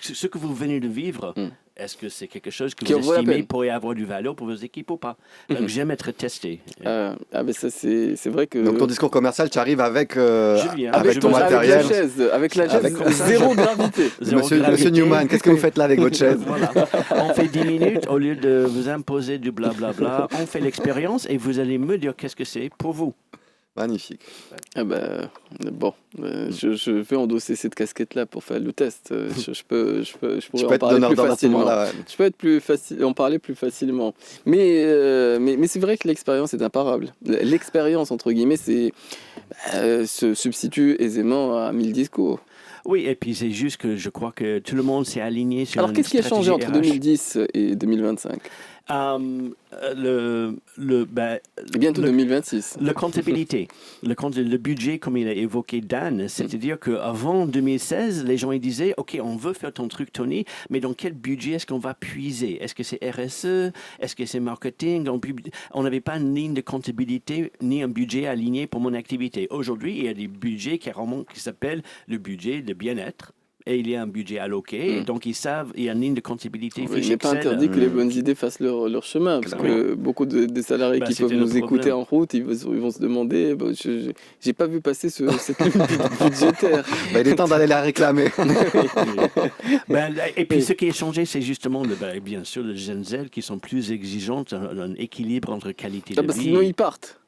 Ce que vous venez de vivre, est-ce que c'est quelque chose que vous estimez pourrait avoir du valeur pour vos équipes ou pas? Donc j'aime être testé. Mais ça c'est vrai que... Donc ton discours commercial, tu arrives avec ton matériel. Avec la chaise, zéro gravité. Monsieur Newman, qu'est-ce que vous faites là avec votre chaise? Voilà. On fait 10 minutes, au lieu de vous imposer du blablabla, on fait l'expérience et vous allez me dire qu'est-ce que c'est pour vous. Magnifique. Je vais endosser cette casquette-là pour faire le test. Je pourrais en parler plus facilement. Mais c'est vrai que l'expérience est imparable. L'expérience, entre guillemets, se substitue aisément à 1000 discours. Oui, et puis c'est juste que je crois que tout le monde s'est aligné sur une stratégie. Alors, qu'est-ce qui a changé entre 2010 et 2025 bientôt 2026. La comptabilité, le budget, comme il a évoqué Dan, c'est-à-dire qu'avant 2016, les gens ils disaient « Ok, on veut faire ton truc, Tony, mais dans quel budget est-ce qu'on va puiser? Est-ce que c'est RSE? Est-ce que c'est marketing ?» On n'avait pas une ligne de comptabilité ni un budget aligné pour mon activité. Aujourd'hui, il y a des budgets qui s'appellent le budget de bien-être. Et il y a un budget alloqué, donc ils savent, il y a une ligne de comptabilité. Il n'est pas interdit que les bonnes idées fassent leur chemin, parce que beaucoup de salariés qui peuvent nous écouter en route, ils vont se demander, je n'ai pas vu passer cette ligne budgétaire. Il est temps d'aller la réclamer. Et puis ce qui a changé, c'est justement, bien sûr, les Gen Z qui sont plus exigeantes, un équilibre entre qualité de vie. Sinon ils partent.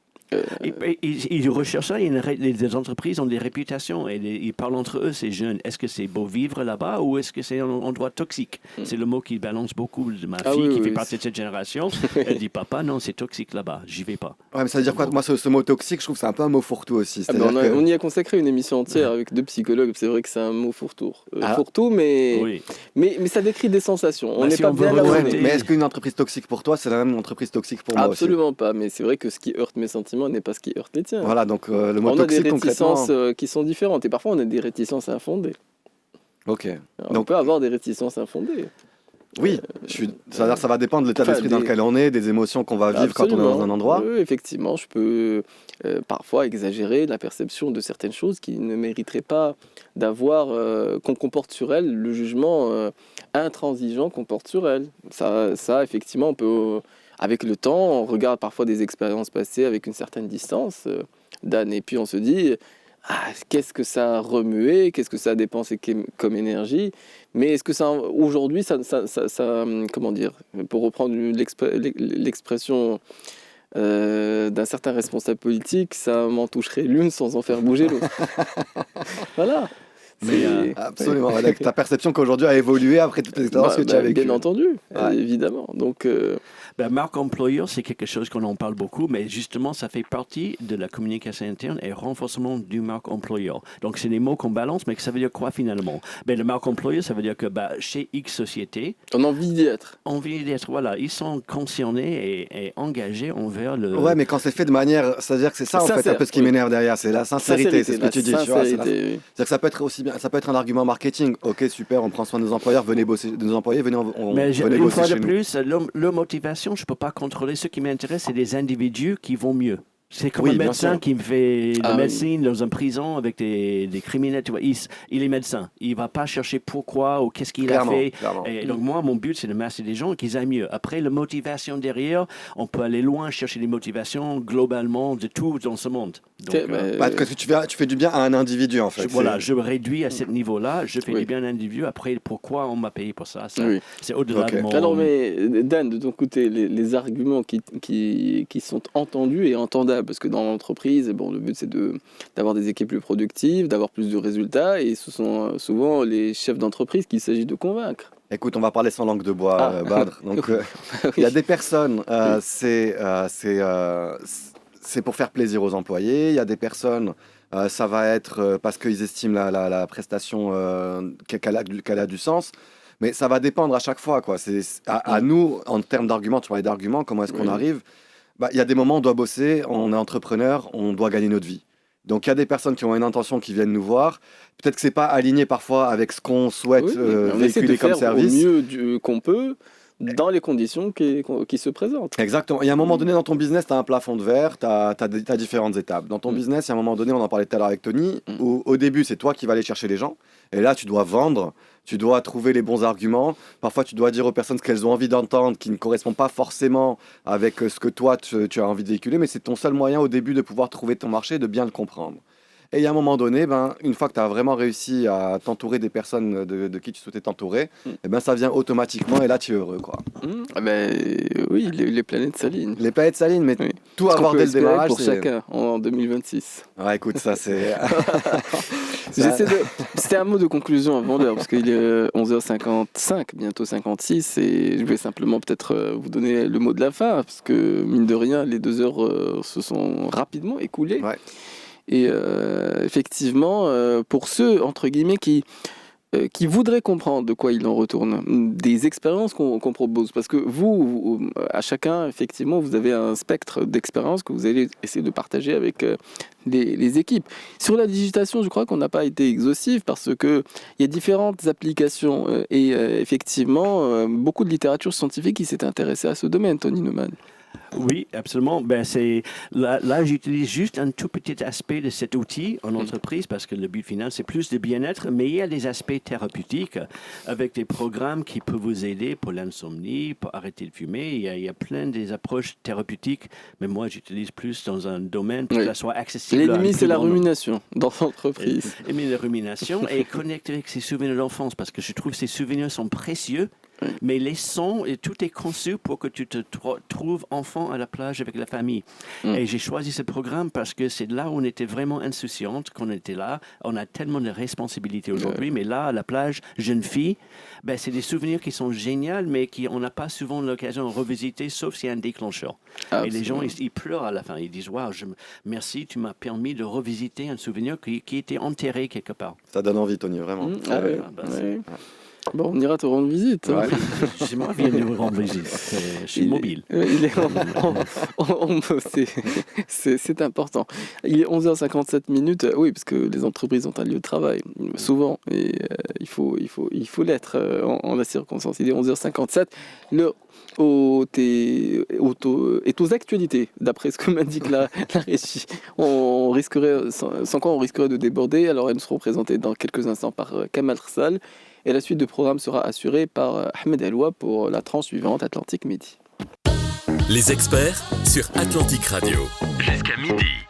Ils recherchent ça. Les entreprises ont des réputations et ils parlent entre eux, ces jeunes. Est-ce que c'est beau vivre là-bas ou est-ce que c'est un endroit toxique? C'est le mot qui balance beaucoup de ma fille qui fait partie de cette génération. Elle dit papa, non, c'est toxique là-bas, j'y vais pas. Ouais, mais ça veut dire quoi? Moi, ce mot toxique, je trouve que c'est un peu un mot fourre-tout aussi. On y a consacré une émission entière avec 2 psychologues. C'est vrai que c'est un mot fourre-tout. Fourre-tout, mais ça décrit des sensations. On n'est pas bien là où on est. Mais est-ce qu'une entreprise toxique pour toi, c'est la même entreprise toxique pour moi aussi? Absolument pas. Mais c'est vrai que ce qui heurte mes sentiments n'est pas ce qui heurte les tiens. Voilà, donc le mot toxique, on a des réticences qui sont différentes et parfois on a des réticences infondées. Ok. Alors, donc on peut avoir des réticences infondées. Oui, ça va dépendre de l'état d'esprit dans lequel on est, des émotions qu'on va vivre quand on est dans un endroit. Oui, effectivement, je peux parfois exagérer la perception de certaines choses qui ne mériteraient pas d'avoir, qu'on comporte sur elles, le jugement intransigeant qu'on porte sur elles. Ça, effectivement, on peut, avec le temps, on regarde parfois des expériences passées avec une certaine distance, Dan, et puis on se dit... qu'est-ce que ça a remué, qu'est-ce que ça a dépensé comme énergie, mais est-ce que ça, aujourd'hui, ça comment dire, pour reprendre l'expression d'un certain responsable politique, ça m'en toucherait l'une sans en faire bouger l'autre. Voilà. Mais absolument, ta perception qu'aujourd'hui a évolué après toutes les expériences que tu as vécues. Bien entendu, évidemment. Donc, marque employeur, c'est quelque chose qu'on en parle beaucoup, mais justement, ça fait partie de la communication interne et renforcement du marque employeur. Donc, c'est des mots qu'on balance, mais que ça veut dire quoi finalement? Le marque employeur, ça veut dire que chez X société... On a envie d'y être. Voilà. Ils sont concernés et engagés envers le... Ouais, mais quand c'est fait de manière... C'est-à-dire que c'est ça, en fait, un peu ce qui m'énerve derrière. C'est la sincérité, c'est ce que tu dis. C'est-à-dire que ça peut être aussi bien... Ça peut être un argument marketing. Ok, super, on prend soin de nos employeurs, venez bosser, de nos employés, venez bosser chez nous. Une fois de plus, leur motivation, je ne peux pas controlrer. Ce qui m'intéresse, c'est des individus qui vont mieux. C'est comme un médecin qui me fait la médecine dans une prison avec des criminels. Tu vois, il est médecin. Il ne va pas chercher pourquoi ou qu'est-ce qu'il a fait. Et donc, moi, mon but, c'est de masser des gens et qu'ils aillent mieux. Après, la motivation derrière, on peut aller loin, chercher les motivations globalement de tout dans ce monde. Donc, parce que tu fais du bien à un individu, en fait. Je réduis à ce niveau-là. Je fais du bien à un individu. Après, pourquoi on m'a payé pour ça, c'est au-delà de mon... Alors, mais Dan, de ton côté, les arguments qui sont entendus et entendables, parce que dans l'entreprise, le but c'est d'avoir des équipes plus productives, d'avoir plus de résultats, et ce sont souvent les chefs d'entreprise qu'il s'agit de convaincre. Écoute, on va parler sans langue de bois, Badr. Donc, il y a des personnes, c'est pour faire plaisir aux employés. Il y a des personnes, ça va être parce qu'ils estiment la prestation qu'elle a du sens. Mais ça va dépendre à chaque fois, quoi. C'est à nous, en termes d'arguments, tu parlais d'arguments, comment est-ce qu'on arrive? Il y a des moments où on doit bosser, on est entrepreneur, on doit gagner notre vie. Donc il y a des personnes qui ont une intention qui viennent nous voir. Peut-être que c'est pas aligné parfois avec ce qu'on souhaite véhiculer comme service. On essaie de faire au mieux qu'on peut dans les conditions qui se présentent. Exactement. Il y a un moment donné dans ton business, tu as un plafond de verre, tu as différentes étapes. Dans ton business, il y a un moment donné, on en parlait tout à l'heure avec Tony, où au début, c'est toi qui vas aller chercher les gens. Et là, tu dois vendre, tu dois trouver les bons arguments. Parfois, tu dois dire aux personnes ce qu'elles ont envie d'entendre, qui ne correspond pas forcément avec ce que toi, tu as envie de véhiculer. Mais c'est ton seul moyen au début de pouvoir trouver ton marché, de bien le comprendre. Et il y a un moment donné, une fois que tu as vraiment réussi à t'entourer des personnes de qui tu souhaitais t'entourer, ça vient automatiquement et là, tu es heureux, quoi. Oui, les planètes s'alignent. Les planètes s'alignent, mais tout avoir dès le démarrage, pour chacun en 2026. Ouais, écoute, ça, c'est... C'était un mot de conclusion avant l'heure, parce qu'il est 11h55, bientôt 56, et je vais simplement peut-être vous donner le mot de la fin, parce que, mine de rien, les 2 heures se sont rapidement écoulées. Ouais. Et effectivement, pour ceux, entre guillemets, qui voudraient comprendre de quoi il en retourne, des expériences qu'on propose, parce que vous, à chacun, effectivement, vous avez un spectre d'expériences que vous allez essayer de partager avec les équipes. Sur la digitation, je crois qu'on n'a pas été exhaustif, parce qu'il y a différentes applications, et effectivement, beaucoup de littérature scientifique qui s'est intéressée à ce domaine, Tony Neumann. Oui, absolument. Là, j'utilise juste un tout petit aspect de cet outil en entreprise parce que le but final, c'est plus de bien-être, mais il y a des aspects thérapeutiques avec des programmes qui peuvent vous aider pour l'insomnie, pour arrêter de fumer. Il y a plein des approches thérapeutiques, mais moi, j'utilise plus dans un domaine pour que ça soit accessible. L'ennemi, c'est la rumination dans l'entreprise. L'ennemi, la rumination et connecter avec ses souvenirs d'enfance parce que je trouve que ces souvenirs sont précieux. Mais les sons, et tout est conçu pour que tu te trouves enfant à la plage avec la famille. Et j'ai choisi ce programme parce que c'est là où on était vraiment insouciante, qu'on était là. On a tellement de responsabilités aujourd'hui, mais là, à la plage, jeune fille, ben, c'est des souvenirs qui sont géniaux, mais on n'a pas souvent l'occasion de revisiter, sauf s'il y a un déclencheur. Et les gens, ils pleurent à la fin. Ils disent, wow, merci, tu m'as permis de revisiter un souvenir qui était enterré quelque part. Ça donne envie, Tony, vraiment. Bon, on ira te rendre visite. Ouais. C'est moi qui viens nous rendre visite. Je suis mobile. C'est important. Il est 11h57. Oui, parce que les entreprises ont un lieu de travail, souvent. Et il faut l'être en la circonstance. Il est 11h57. L'heure est aux actualités, d'après ce que m'indique la régie. Sans quoi on risquerait de déborder. Alors, elles nous seront présentées dans quelques instants par Kamal Rsal. Et la suite du programme sera assurée par Ahmed Eloua pour la tranche suivante, Atlantique Midi. Les experts sur Atlantique Radio. Jusqu'à midi.